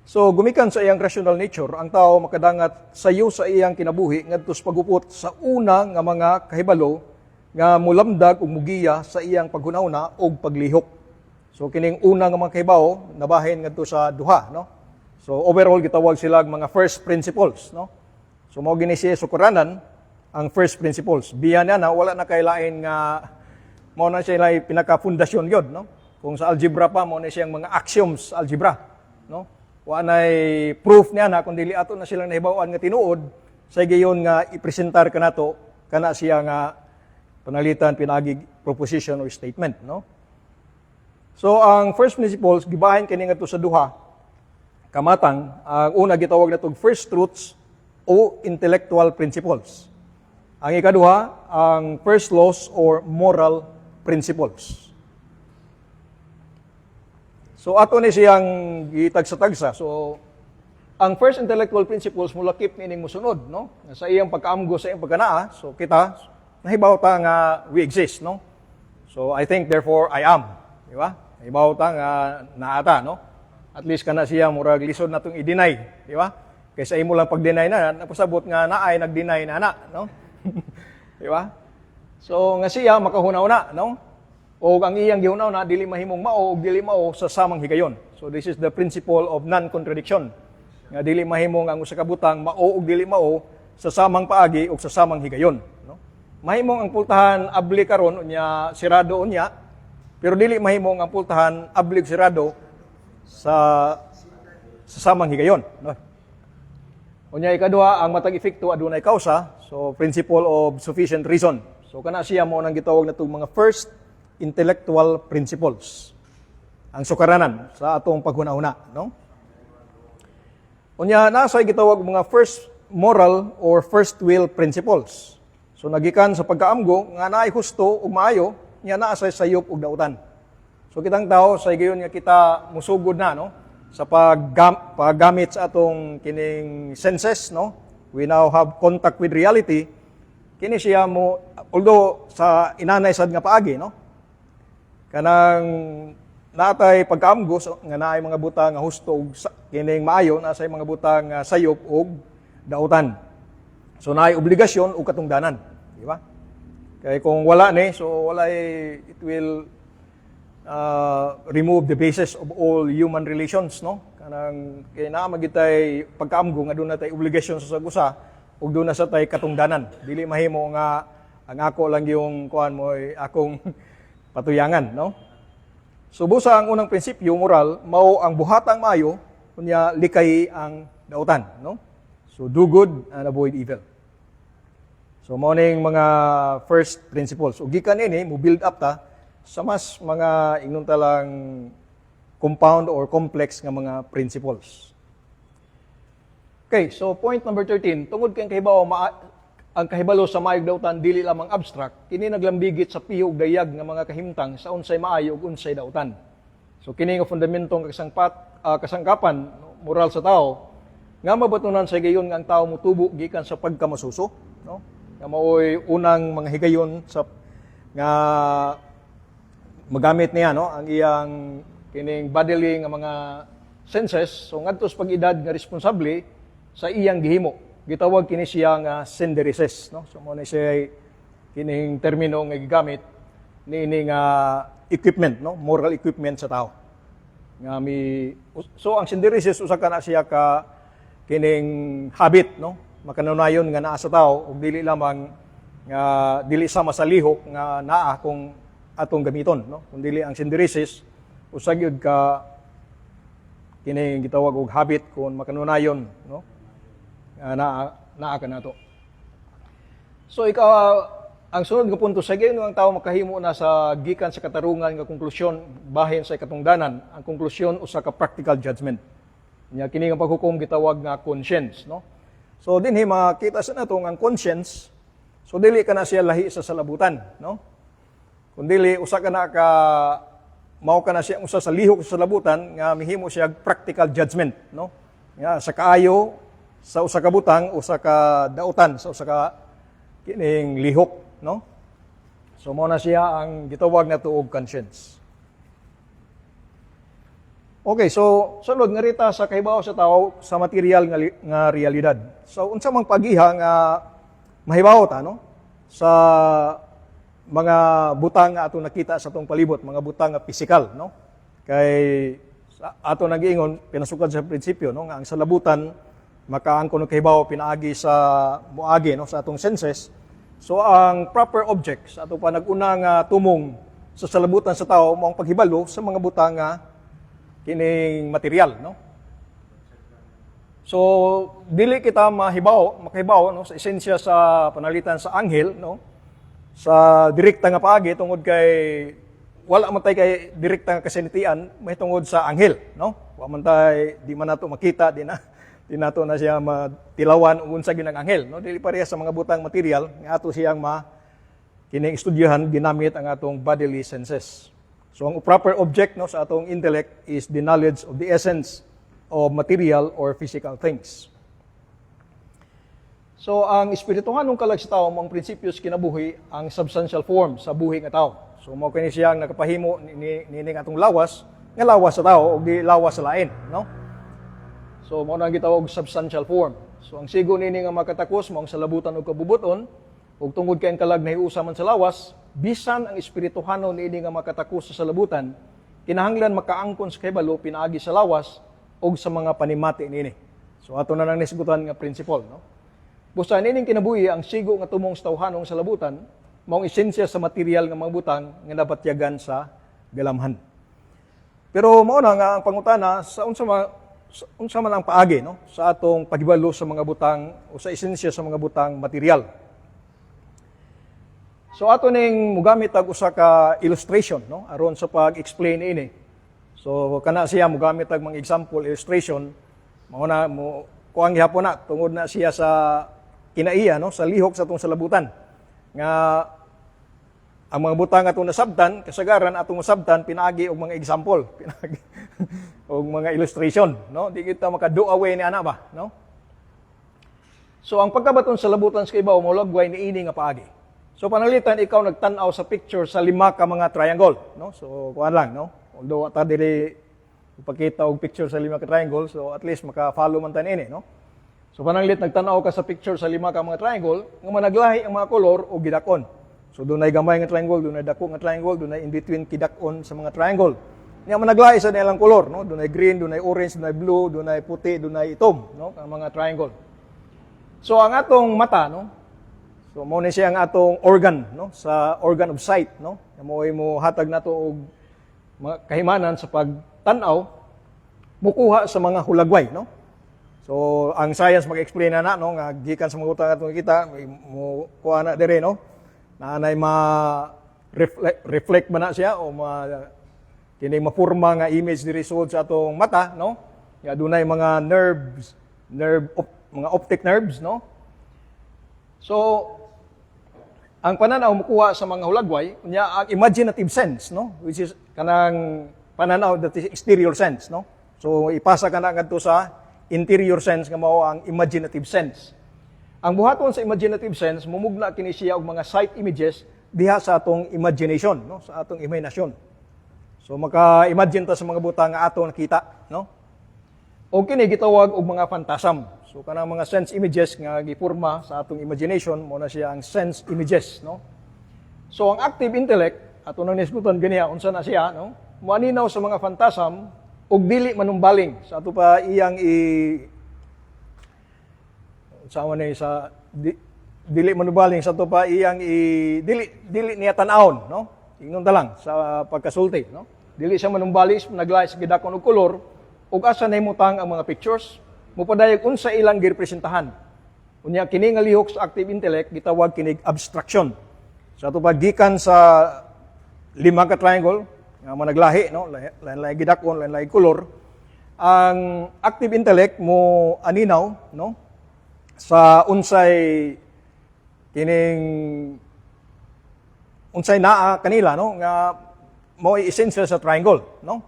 So gumikan sa iyang rational nature, ang tao makadangat sayo sa iyang kinabuhi ngadto sa pagupot sa una nga mga kahibalo nga mulamdag ug mugiya sa iyang paghunahuna ug paglihok. So kining una nga mga kahibawo nabahin ngadto sa duha, no? So overall gitawag sila mga first principles, no? So mao gini siya sukuranan ang first principles. Biya na wala na kay lain nga mao na siya lay pinaka-pundasyon gyud, no? Kung sa algebra pa mao na siyang mga axioms sa algebra, no? Wa nay proof niya na kun dili ato na silang nahibaw-an nga tinuod, sa gayon nga ipresentar kanato kana siya nga panalitan pinagi proposition or statement, no? So ang first principles gibahin kini ngadto sa duha kamatang. Ang una gitawag natong first truths o intellectual principles. Ang ikaduha, ang first laws or moral principles. So ato ni siyang gitagsa-tagsa. So ang first intellectual principles mulakip nining mosunod, no? Sa iyang pagkaamgo sa iyang pagkanaa, so kita nahibaw ta nga we exist, no? So I think therefore I am, di ba? Nahibaw ta nga naata, no? At least kana siya murag lisod natong i-deny, di ba? Kaysa imo lang pag-deny na, napasabot nga naay nag-deny na ana, no? Di ba? So nga siya makahunaw-na, no? O ang iyang gihunaw na dili mahimong mao ug dili mao sa samang higayon. So this is the principle of non-contradiction. Nga dili mahimong ang usa ka butang mao ug dili mao sa samang paagi ug sa samang higayon, no? Mahimong ang pultahan abli karon unya sirado unya, pero dili mahimong ang pultahan abli ug sirado sa samang higayon, no? Unya ikaduha ang matag efekto adunay kausa, so principle of sufficient reason. So kana siya mo nang gitawag natong mga first intellectual principles. Ang sukaranan sa atong paghunahuna, no? Unya nasay gitawag mga first moral or first will principles. So nagikan sa pagkaamgo nga naay husto ug maayo, nya naa say sayop ug dautan. So kitang tao sa gayon nga kita musugod na, no, sa paggamit sa atong kining senses, no. We now have contact with reality. Kini siya mo although sa inanay sad nga paagi, no. Kanang natay pagkaamgo nga naay mga butang nga husto ug kining maayo, nasay mga butang nga sayop ug dautan. So naay obligasyon ug katungdanan, di ba? Kay kung wala ni, so wala it will remove the basis of all human relations, no? Kanang kay naa magitay pagkaamgo nga doon na tay obligasyon sa sagusa ug doon na sa tay katungdanan. Dili mahimo nga ang ako lang yung kuan mo ay akong patuyangan, no? So busa ang unang prinsipyo moral mao ang buhatang maayo kunya likay ang dautan, no? So do good and avoid evil. So mao ning mga first principles. So gikan ini mo build up ta sa mas mga ingnon talang compound or complex nga mga principles. Okay, so point number 13, tungod kay kahibaw ang kahibalo sa maayog dautan dili lamang abstract, kini naglambigit sa pihog dayag nga mga kahimtang sa unsay maayo ug unsay dautan. So kini nga fundamentong kasangkapan moral sa tao nga mabatunan sa higayon nga ang tao motubo gikan sa pagkamasuso, no? Nga maoy unang mga higayon sa nga magamit niya, no, ang iyang kining bodily nga mga senses. So ngadto sa pag-edad nga responsable sa iyang gihimo, gitawag kini siya nga synderesis, no? So mo na siya kining termino nga gigamit niini nga equipment, no, moral equipment sa tao. Nga so ang synderesis usa ka na siya ka kining habit, no, makanunayon nga naa sa tao ug dili lamang nga dili sama sa lihok nga naa kung atong gamiton, no, kun dili ang synderesis usa gyud ka kining gitawag og habit kun makanunayon, no, naa ka nato. So ang sunod nga punto sa gayon ang tao makahimo na sa gikan sa katarungan nga konklusyon bahin sa katungdanan. Ang konklusyon usa ka practical judgment. Nya kini nga paghukom gitawag nga conscience, no. So dinhi makita sa nato ang conscience, so dili ka na siya lahi sa salabutan, no. Kundi usa ka na ka mao ka na siya usa sa lihok sa salabutan nga mihimo siya practical judgment, no. Nga sa kaayo sa usa ka butang, usa ka dautan, sa usa ka kining lihok, no? So mao na siya ang gitawag nato og conscience. Okay, so sunod nga rita sa kahibaw sa tao sa material nga realidad. So unsa mang pagiha nga mahibaw ta, no, sa mga butang nga atong nakita sa atong palibot, mga butang nga physical, no? Kay ato nag-iingon pinasukad sa prinsipyo, no, nga ang salabutan makaangkon og kahibaw pinaagi sa moagi, no, sa atong senses. So ang proper object sa ato pa nag-una nga tumong sa salabutan sa tao mao ang paghibalo sa mga butang nga kining material, no. So dili kita makahibaw, no, sa esensya sa panalitan sa anghel, no, sa direkta nga paagi tungod kay wala man tay kay direkta nga kasinitian mahitungod sa anghel, no. Wa man tay di man nato makita di nato na siya matilawan ug unsa gyud ang anghel, no. Dili pareha sa mga butang material nga ato siyang kining estudyohan ginamit ang atong bodily senses. So ang proper object, no, sa atong intellect is the knowledge of the essence of material or physical things. So ang espirituhanong kalag sa tao, ang prinsipyo sa kinabuhi, ang substantial form sa buhi nga tao. So mao kini siya ang nakapahimo nining atong lawas, nga lawas sa tao ug di lawas sa lain, no? So mao na gitawag substantial form. So ang sigo nini nga makatakos mao ang salabutan ug kabubuton, ug tungod kay ang kalag nahiusa man sa lawas, bisan ang espirituhano niini nga makatakos sa salabutan, kinahanglan makaangkon sa kahibalo pinaagi sa lawas ug sa mga panimati niini. So ato na nang nisgutan nga principle, no? Busa nining kinabuhi ang sigo nga tumong sa tawhanong salabutan, mao ang esensya sa material nga mga butang nga nabatyagan sa galamhan. Pero mao na nga ang pangutana sa unsa man ang paagi, no, sa atong paghibalo sa mga butang o sa esensya sa mga butang material. So ato ning mugamit og usa ka illustration, no, aron sa pag-explain ini. So kana siya mugamit og mga example illustration, mao na mo kuang gihapon na tungod na siya sa kinaiya, no, sa lihok sa atong salabutan nga ang mga butang atong nasabtan kasagaran atong nasabtan pinaagi og mga example, pinaagi og mga illustration, no, di kita maka-do away ni ana ba, no. So ang pagkabaton sa labutan sa ibaw mao lagway niini nga paagi. So panalitan ikaw nagtan-aw sa picture sa 5 ka mga triangle, no. So kuan lang, no, although ata dili ipakita og picture sa 5 ka triangle, so at least maka-follow man tan ini, no. So pananglit nagtan-aw ka sa picture sa 5 ka mga triangle, nga managlahi ang mga kolor o gidakon. So dunay gamay nga triangle, dunay dako nga triangle, dunay in between kidakon sa mga triangle. Nga managlahi sa nilang kolor, no, dunay green, dunay orange, dunay blue, dunay puti, dunay itom, no, ang mga triangle. So ang atong mata, no, so mao ni siya ang atong organ, no, sa organ of sight, no. Mo'y mo hatag nato og mga kahimanan sa pagtanaw mukuha sa mga hulagway, no? So ang science mag-explain na no nga gikan sa mga butang atong kita mo kuha na dire no. Naanay reflect ba na siya o kini mapurma nga image ni result sa atong mata, no? Nga dunay mga mga optic nerves, no? So ang pananaw mukuha sa mga hulagway unya ang imaginative sense, no? Which is kanang pananaw that is exterior sense, no? So ipasa kana ngadto sa interior sense nga mao ang imaginative sense. Ang buhaton sa imaginative sense mumugna kini siya og mga sight images diha sa atong imagination, no? Sa atong imahinasyon. So maka-imagine ta sa mga butang nga ato nakita, no? O kini gitawag og mga phantasm. So kanang mga sense images nga giporma sa atong imagination mo na siya ang sense images, no? So ang active intellect ato nang nisgutan ganiya unsa na siya, no? Moaninaw sa mga phantasm ug dili manumbaling sa ato pa iyang dili manumbaling sa ato pa iyang dili niya tan-awon, no? Ingnon ta lang sa pagkasulti, no? Dili siya manumbalis naglay sa gidakon og kolor ug asa nahimutang ang mga pictures mupadayag unsa ilang girepresentahan. Unya kini nga lihok sa active intellect gitawag kinig abstraction. Sa ato pa gikan sa lima ka triangle nga managlahi, no? Lain-lain gidakon, lain-lain kolor. Ang active intellect mo aninaw, no? Sa unsay naa kanila, no? Nga mao essential sa triangle, no?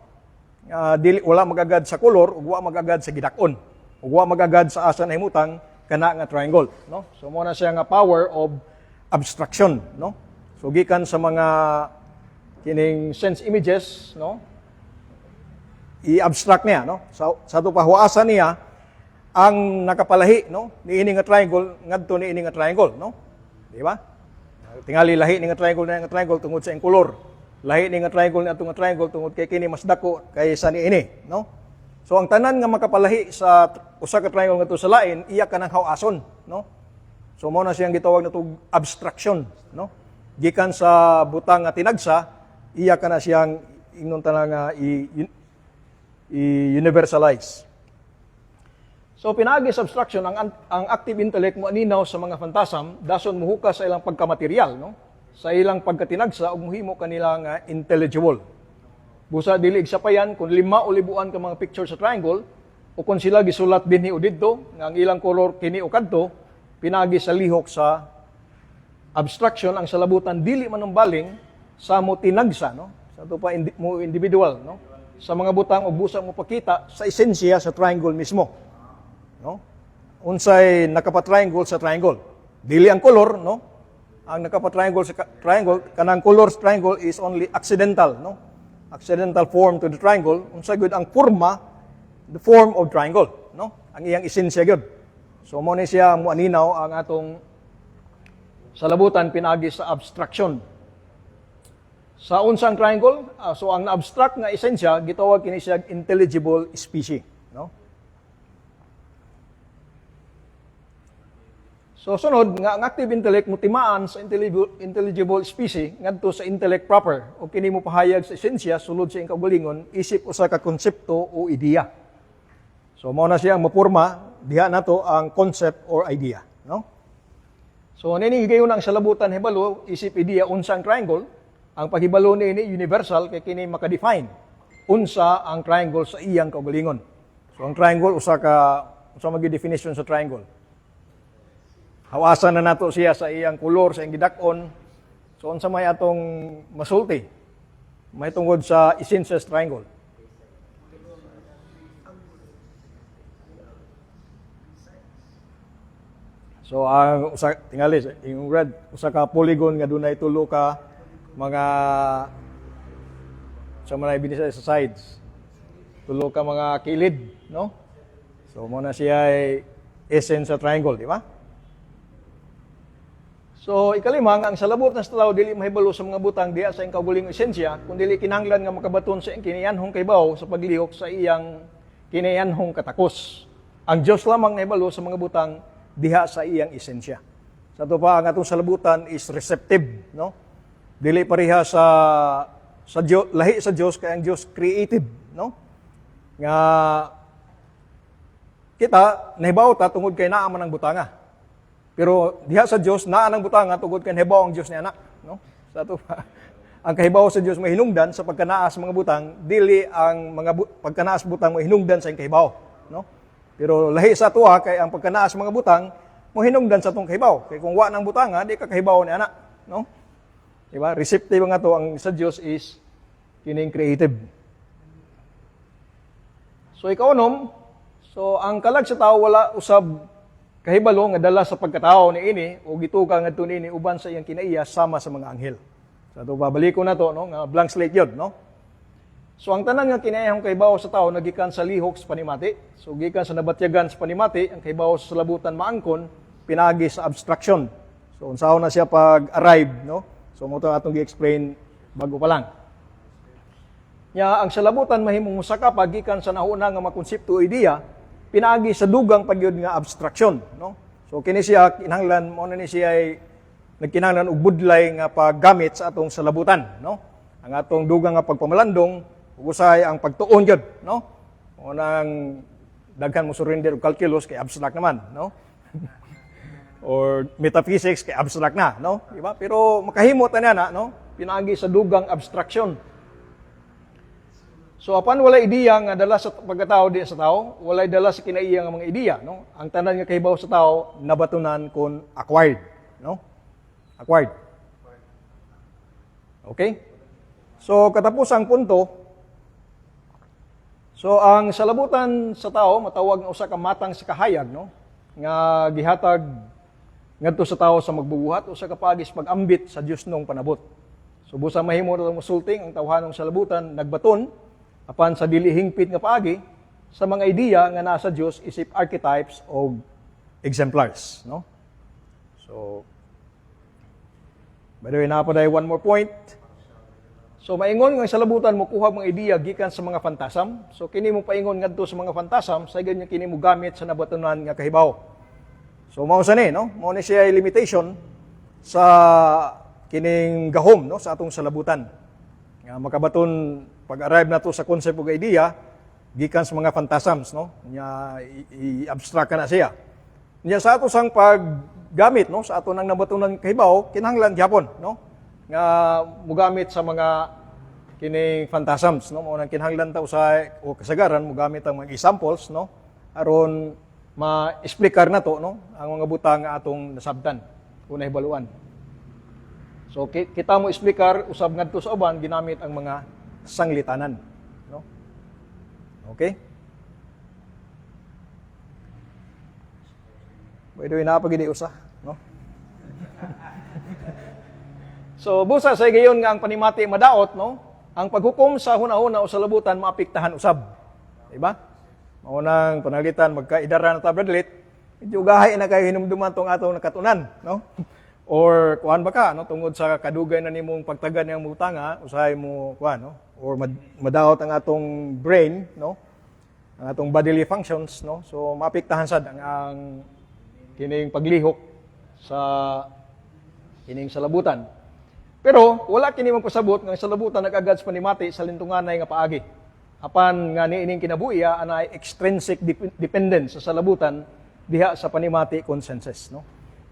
Dili wala magagad sa kolor ug wala magagad sa gidakon. Ug wala magagad sa asa nahimutang kana nga triangle, no? So mao na siya nga power of abstraction, no? So gikan sa mga kining sense images, no? I-abstract niya, no? Sa ato pahuasan niya ang nakapalahi, no? Niini nga triangle ngadto niini nga triangle, no? Di ba? Tingali lahi ni nga triangle tungod sa iyang kolor. Lahi ni nga triangle ni ato nga triangle tungod kay kini mas dako kaysa niini, no? So ang tanan nga makapalahi sa usa ka triangle ngadto sa lain, iya kanang hawason, no? So mao na siyang gitawag natong abstraction, no? Gikan sa butang nga tinagsa, iya ka na siyang ingnon ta nga i-universalize. So pinaagi sa abstraction ang active intellect mo aninaw sa mga phantasm dason muhukas sa ilang pagkamaterial, no? Sa ilang pagkatinagsa ug muhimo kanila nga intelligible. Busa dili sapayan kung 5 o libuan ka mga picture sa triangle o kung sila gisulat dinhi o didto nga ang ilang kolor kini o kadto pinaagi sa lihok sa abstraction ang salabutan dili manumbaling sa mo tinagsa, no? Sa ito pa mo individual, no? Sa mga butang o busa mo pakita sa esensya sa triangle mismo, no? Unsay nakapatriangle sa triangle. Dili ang color, no? Ang nakapatriangle sa triangle kanang color sa triangle is only accidental, no? Accidental form to the triangle. Unsa gyud ang forma, the form of triangle, no? Ang iyang esensya gyud. So mo ni siya mo aninaw ang atong salabutan pinagi sa abstraction. Sa unsang triangle, so ang abstract nga esensya gitawag kini siya intelligible species, no? So sunod nga ang active intellect mo timaan sa intelligible species ngadto sa intellect proper o kini mo pahayag sa esensya sulod sa iyang kaugalingon isip usa ka konsepto o ideya. So mao na siya ang maporma diha nato ang concept or idea, no? So nini gayon ang salabutan hibalo isip ideya unsang triangle. Ang paghibalo niini universal kay kini maka-define unsa ang triangle sa iyang kaugalingon. So ang triangle usa magi definition sa triangle. Hawasan na nato siya sa iyang kolor, sa iyang gidakon. So unsa may atong masulti? May tungod sa essential triangle. So ang tingali yung red usa ka polygon nga dunay tulo ka mga sa mga binisa sa sides. Tulo ka mga kilid, no? So mo na siya ay essence sa triangle, di ba? So ikalimang ang salabot na tao dili mahibalo sa mga butang diha sa iyang kaugaling esensya kun dili kinahanglan nga makabaton sa iyang kinayanhong kaybaw sa paglihok sa iyang kinayanhong katakos. Ang Dios lamang nahibalo sa mga butang diha sa iyang esensya. Sa to pa ang atong salabutan is receptive, no? Dili pareha sa sa Dios, lahi sa Dios kay ang Dios creative, no? Nga kita nahibaw ta tungod kay naa man ang butanga. Pero diha sa Dios naa ang butanga tungod kay nahibaw ang Dios ni anak, no? Sa ato ang kahibaw sa Dios mahinungdan sa pagkanaa sa mga butang, dili ang mga pagkanaa sa butang mahinungdan sa kahibaw, no? Pero lahi sa tuwa kay ang pagkanaa sa mga butang mohinungdan sa tong kahibaw. Kay kung wa nang butanga, di ka kahibaw ni anak, no? Diba? Receptive nga to ang sa Dios is kining creative. So ikaw so ang kalag sa tao wala usab kahibalo nga dala sa pagkatao ni ini o gituga ngadto ni ini uban sa iyang kinaiya sama sa mga anghel. So ato babalik ko na to, no, nga blank slate yun, no? So ang tanan nga kinayahang kahibaw sa tao nagikan sa lihok sa panimati. So gikan sa nabatyagan sa panimati, ang kahibaw sa salabutan maangkon pinagi sa abstraction. So unsaon na siya pag-arrive, no? So mo to atong gi-explain bago pa lang. Nya ang salabutan mahimong musaka pagikan sa nauna nga makonsepto o ideya pinagi sa dugang pagyud nga abstraction, no? So kini siya kinahanglan mo na ni siya ay nagkinahanglan og budlay nga paggamit sa atong salabutan, no? Ang atong dugang nga pagpamalandong ug usahay ang pagtuon gyud, no? Mo nang daghan mo surrender og calculus kay abstract naman, no? Or metaphysics kay abstract na, no? Di ba? Pero makahimo ta na, no? Pinagi sa dugang abstraction. So apan walay ideya nga dala sa pagkatao di sa tao, walay dala sa kinaiya nga mga ideya, no? Ang tanan nga kahibaw sa tao nabatunan kon acquired, no? Acquired. Okay? So katapusang punto, so ang salabutan sa tao matawag nga usa ka matang sa kahayag, no? Nga gihatag ngadto sa tao sa magbubuhat o sa kapagis pag-ambit sa Dios nung panabot. So busa mahimo na musulting ang tawhanong salabutan nagbaton apan sa dili hingpit nga paagi sa mga ideya nga nasa Dios isip archetypes o exemplars, no? So by the way, napaday one more point. So maingon nga salabutan mo kuha mga ideya gikan sa mga fantasam. So kini mo paingon ngadto sa mga fantasam sa ganyan kini mo gamit sa nabatunan nga kahibaw. So mao sa ni, no? Mao ni siya limitation sa kining gahom, no, sa atong salabutan. Nga makabaton pag-arrive nato sa concept ug idea gikan sa mga phantasms, no? Nya i-abstract na siya. Nya sa ato sang paggamit, no, sa ato nang nabatunan kahibaw kinahanglan gyapon, no? Nga mogamit sa mga kining phantasms, no? Mao nang kinahanglan ta usa o kasagaran mogamit ang mga examples, no? Aron ma-explicar na to, no, ang mga butang nga atong nasabtan o nahibaluan. So kita mo explicar usab ngadto sa uban ginamit ang mga sanglitanan, no? Okay? By the way, napagidi usa, no? So busa sa gayon nga ang panimati madaot, no? Ang paghukom sa hunahuna o sa labutan maapektahan usab. Diba? Maunang panalitan magkaidara na tabradlit, medyo gahay na kayo hinumduman tong atong nakatunan, no? Or kuan ba ka, no, tungod sa kadugay na nimong pagtagan ng mutanga, usahay mo kuan, no? Or madaot ang atong brain, no? Ang atong bodily functions, no? So maapektahan sad ang kining paglihok sa kining salabutan. Pero wala kini magpasabot nga salabutan nag-agad sa panimati sa lintunganay nga paagi. Apan nga niining kinabuhiya anay extrinsic dependence sa salabutan diha sa panimati consensus, no?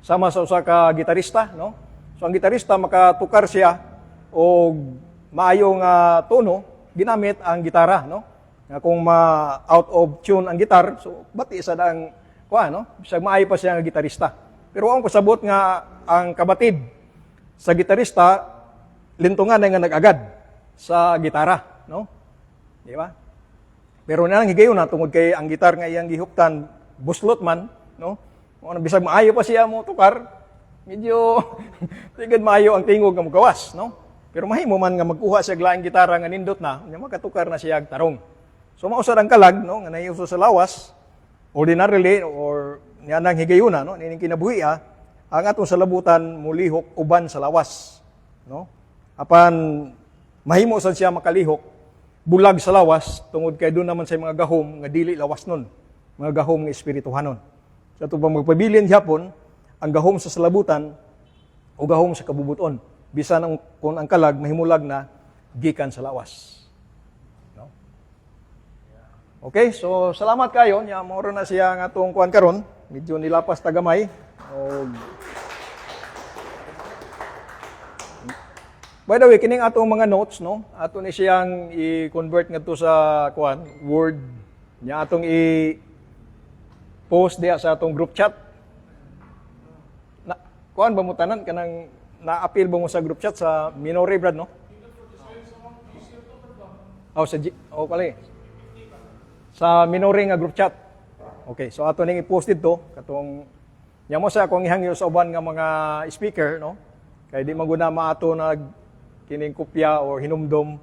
Sama sa usa ka gitarista, no? So ang gitarista makatukar siya og maayong tono ginamit ang gitara, no? Nga kung out of tune ang gitar, so bati sa dang kuan, no? Bisag maayo pa siya nga gitarista. Pero ang pasabot nga ang kabatid sa gitarista lintungan nga nag-agad sa gitara, no? Di ba? Pero nang higayon na tungod kay ang gitar nga iyang gihuptan buslot man, no? Kung bisag maayo pa siya mo tukar, medyo tigad maayo ang tingog nga mogawas, no? Pero mahimo man nga magkuha siya laing gitara nga nindot na, nya makatukar na siya og tarong. So mausad ang kalag, no, nga nahiuso sa lawas, ordinarily or nya nang higayuna, no, nining kinabuhi ang atong salabutan mulihok uban sa lawas, no? Apan mahimo sad siya makalihok bulag sa lawas tungod kay doon naman sa mga gahom nga dili lawas nun, mga gahom nga espirituhanon. Sa ito pang magpabilin Japon, ang gahom sa salabutan o gahom sa kabubuton. Bisan kung ang kalag mahimulag na gikan sa lawas. No? Okay, so salamat kayo. Nya moro na siya nga atong kuan karon. Medyo nilapas tagamay. Og by the way, kining atong mga notes, no? Ato ni siyang i-convert ngadto sa kuan, Word. Nya atong i-post diha sa atong group chat. Na, kuan ba mo tanan kanang na-appeal ba mo sa group chat sa Minore Brad, no? Pala. Sa Minore nga group chat. Okay, so ato ning i-post dito katong nya mo sa akong ihangyo sa uban nga mga speaker, no? Kay di maguna maato nag kining kopya or hinumdom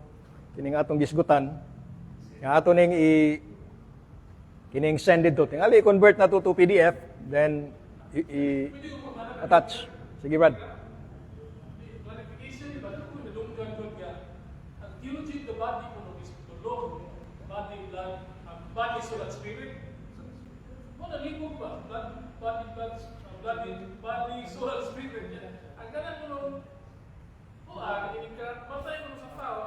kining atong gisgutan nga ato ning kining send dito tingali convert na to PDF then attach. Sige Brad. Clarification ba ko nadunggan ko nga ang theology of the body ko is the Lord, body, body, soul and spirit. Mo na lingkod ba body, soul and spirit. Ang kanang ko matay ko sa tao,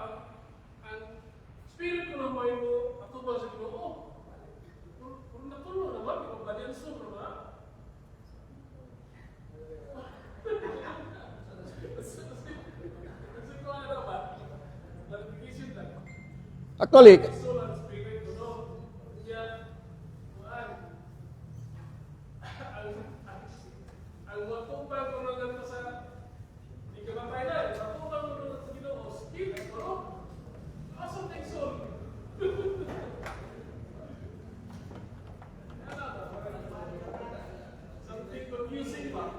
ang spirit ko na mo yung atubal sa Ginoo. Kung natulo na ba, kung ganyan soul na ba? Actually, Soul and spirit ko, no? Kaya, ang matubal ko na ganito sa di ka matay na, matubal ko na sa Ginoo, spirit ko, no? Asa na yung soul? Something confusing ba?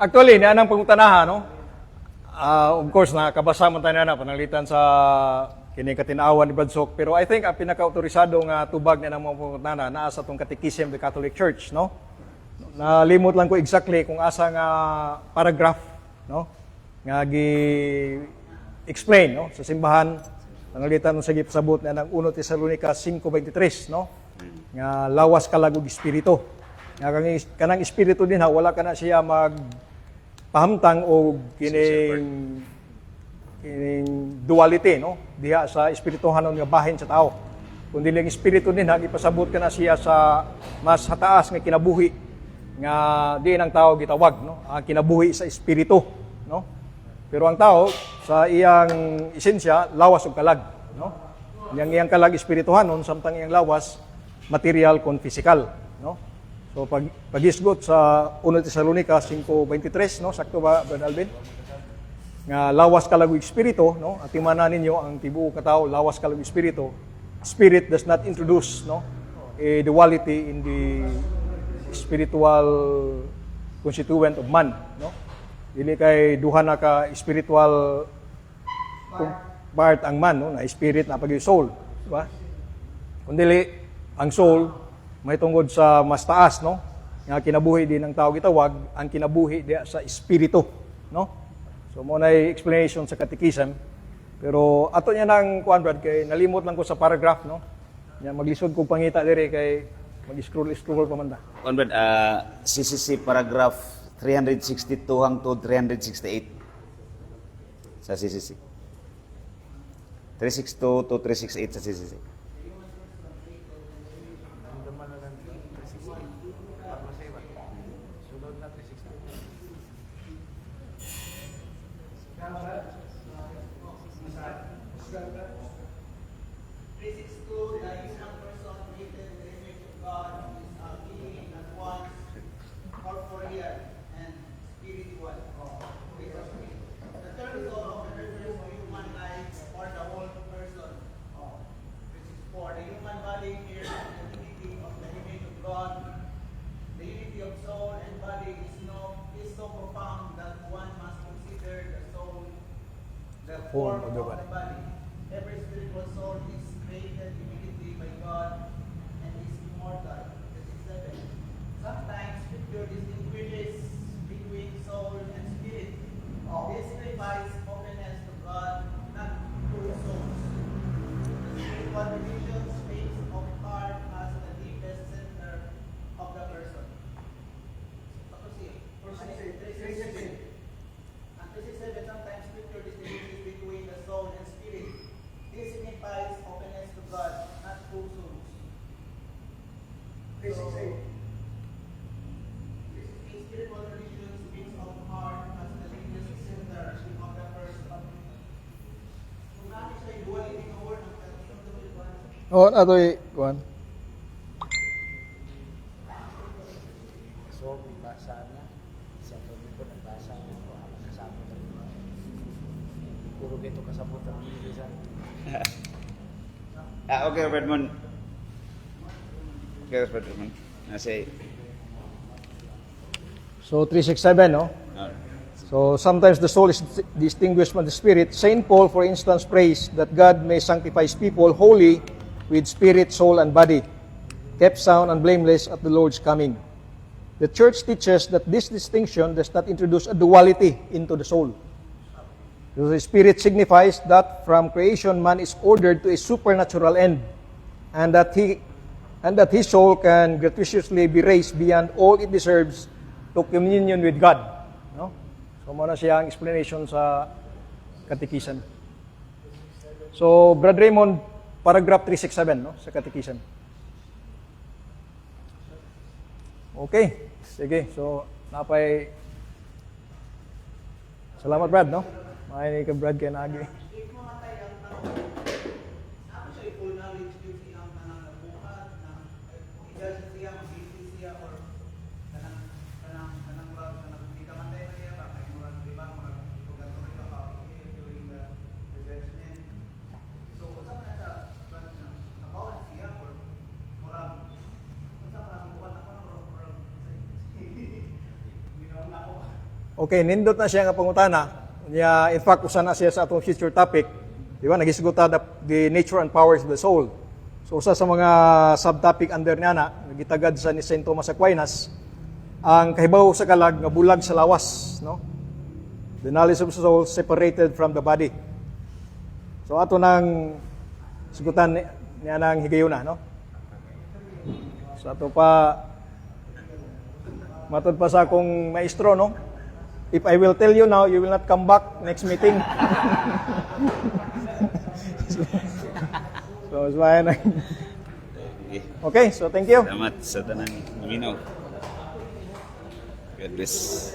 Actually, niya nang pangutanahan, no? Of course, nakabasa man tayo na pananglitan sa kining katinawan ni Brad Sok. Pero I think ang pinaka-autorisado nga tubag niya ng mga pangutana naa sa itong Catechism of the Catholic Church, no? Nalimot lang ko exactly kung asa nga paragraph, no? Nga gi-explain, no? Sa simbahan, pananglitan sa gipasabot na ng 1 Tesalonica 5:23, no? Nga lawas kalagog espiritu. Nga kanang espiritu din ha, wala ka na siya magpahamtang o kining duality, no? Diha sa espirituhanon nga bahin sa tao. Kundi lang espiritu din ha, ipasabot ka na siya sa mas hataas nga kinabuhi nga di ang tao gitawag, no? Ang kinabuhi sa espiritu, no? Pero ang tao sa iyang esensya lawas ug kalag, no? Iyang kalag espirituhanon samtang iyang lawas material kon physical, no? So pagisgot sa 1 Tesalonica 5:23, no? Sakto ba, Brother Alvin? Nga lawas kalagog espiritu, no? At timanan ninyo ang tibuok ka tao lawas kalagog espiritu. Spirit does not introduce, no, a duality in the spiritual constituent of man, no? Dili kay duha na ka spiritual part ang man, no, na spirit na pag soul, di ba? Kundi ang soul may tungod sa mas taas, no? Nga kinabuhi din ng tao gitawag, ang kinabuhi diya sa espiritu, no? So mo na explanation sa catechism. Pero ato niya nang kuan Brad kay nalimot lang ko sa paragraph, no? Nya maglisod kog pangita dire kay mag-scroll pa man ta. Kuan Brad, CCC paragraph 362 hangtod 368 sa CCC. 362 to 368 sa CCC. human body here is the unity of the image of God. The unity of soul and body is so profound that one must consider the soul, the form of the body. Every spiritual soul is created immediately by God and is immortal. This is 7. Sometimes Scripture distinguishes between soul and spirit. This signifies openness to God, not to souls. The spiritual division speaks of heart as the deepest center of the person. Tapos yun. And 37, sometimes Scripture distinguishes between the soul and spirit. This signifies openness to God, not to souls. Spiritual tradition speaks of heart as the deepest center of the person. Kung natin siya duality ng word ng Oh, ato kuan. So, basa na. Sa tuloy ko, nagbasa na ko. Ang kasabot ng mga. Puro dito kasabot ng mga isa. Okay, Redmond. Okay, Redmond. Nasa So 367, no? So sometimes the soul is distinguished from the spirit. Saint Paul, for instance, prays that God may sanctify his people wholly with spirit, soul, and body, kept sound and blameless at the Lord's coming. The church teaches that this distinction does not introduce a duality into the soul. The spirit signifies that from creation man is ordered to a supernatural end, and that his soul can gratuitously be raised beyond all it deserves to communion with God. No? So, muna siya ang explanation sa Katekism. So, Brad Raymond, paragraph 367, no? Sa Katekism. Okay. Sige. So, napay... Salamat, Brad, no? Makinig ka, Brad, kay Nagi. if mamatay ang tao, ako siya full knowledge yun siyang kanang nabuhat, na i-judge siya, mag-isip siya, or kanang di ka matay na siya, bakit murag, di ba, mag-tugan-tugan ka pa, during the judgment. So, usap na siya, nabawan siya, or murag, usap na, buwan ako ng murag, ginawa na ako. Okay, nindot na siya nga pangutana. Niya, in fact, usa na siya sa atong future topic. Di ba? Nagisguta the nature and powers of the soul. So, usa sa mga subtopic under niya na, nagitagad sa ni St. Thomas Aquinas, ang kahibaw sa kalag nga bulag sa lawas. No? The knowledge of the soul separated from the body. So, ato nang sigutan niya ng higayuna. No? So, ato pa, matod pa sa akong maestro, no? If I will tell you now, you will not come back next meeting. So, na. Okay, so thank you. Salamat sa tanang minaw. God bless.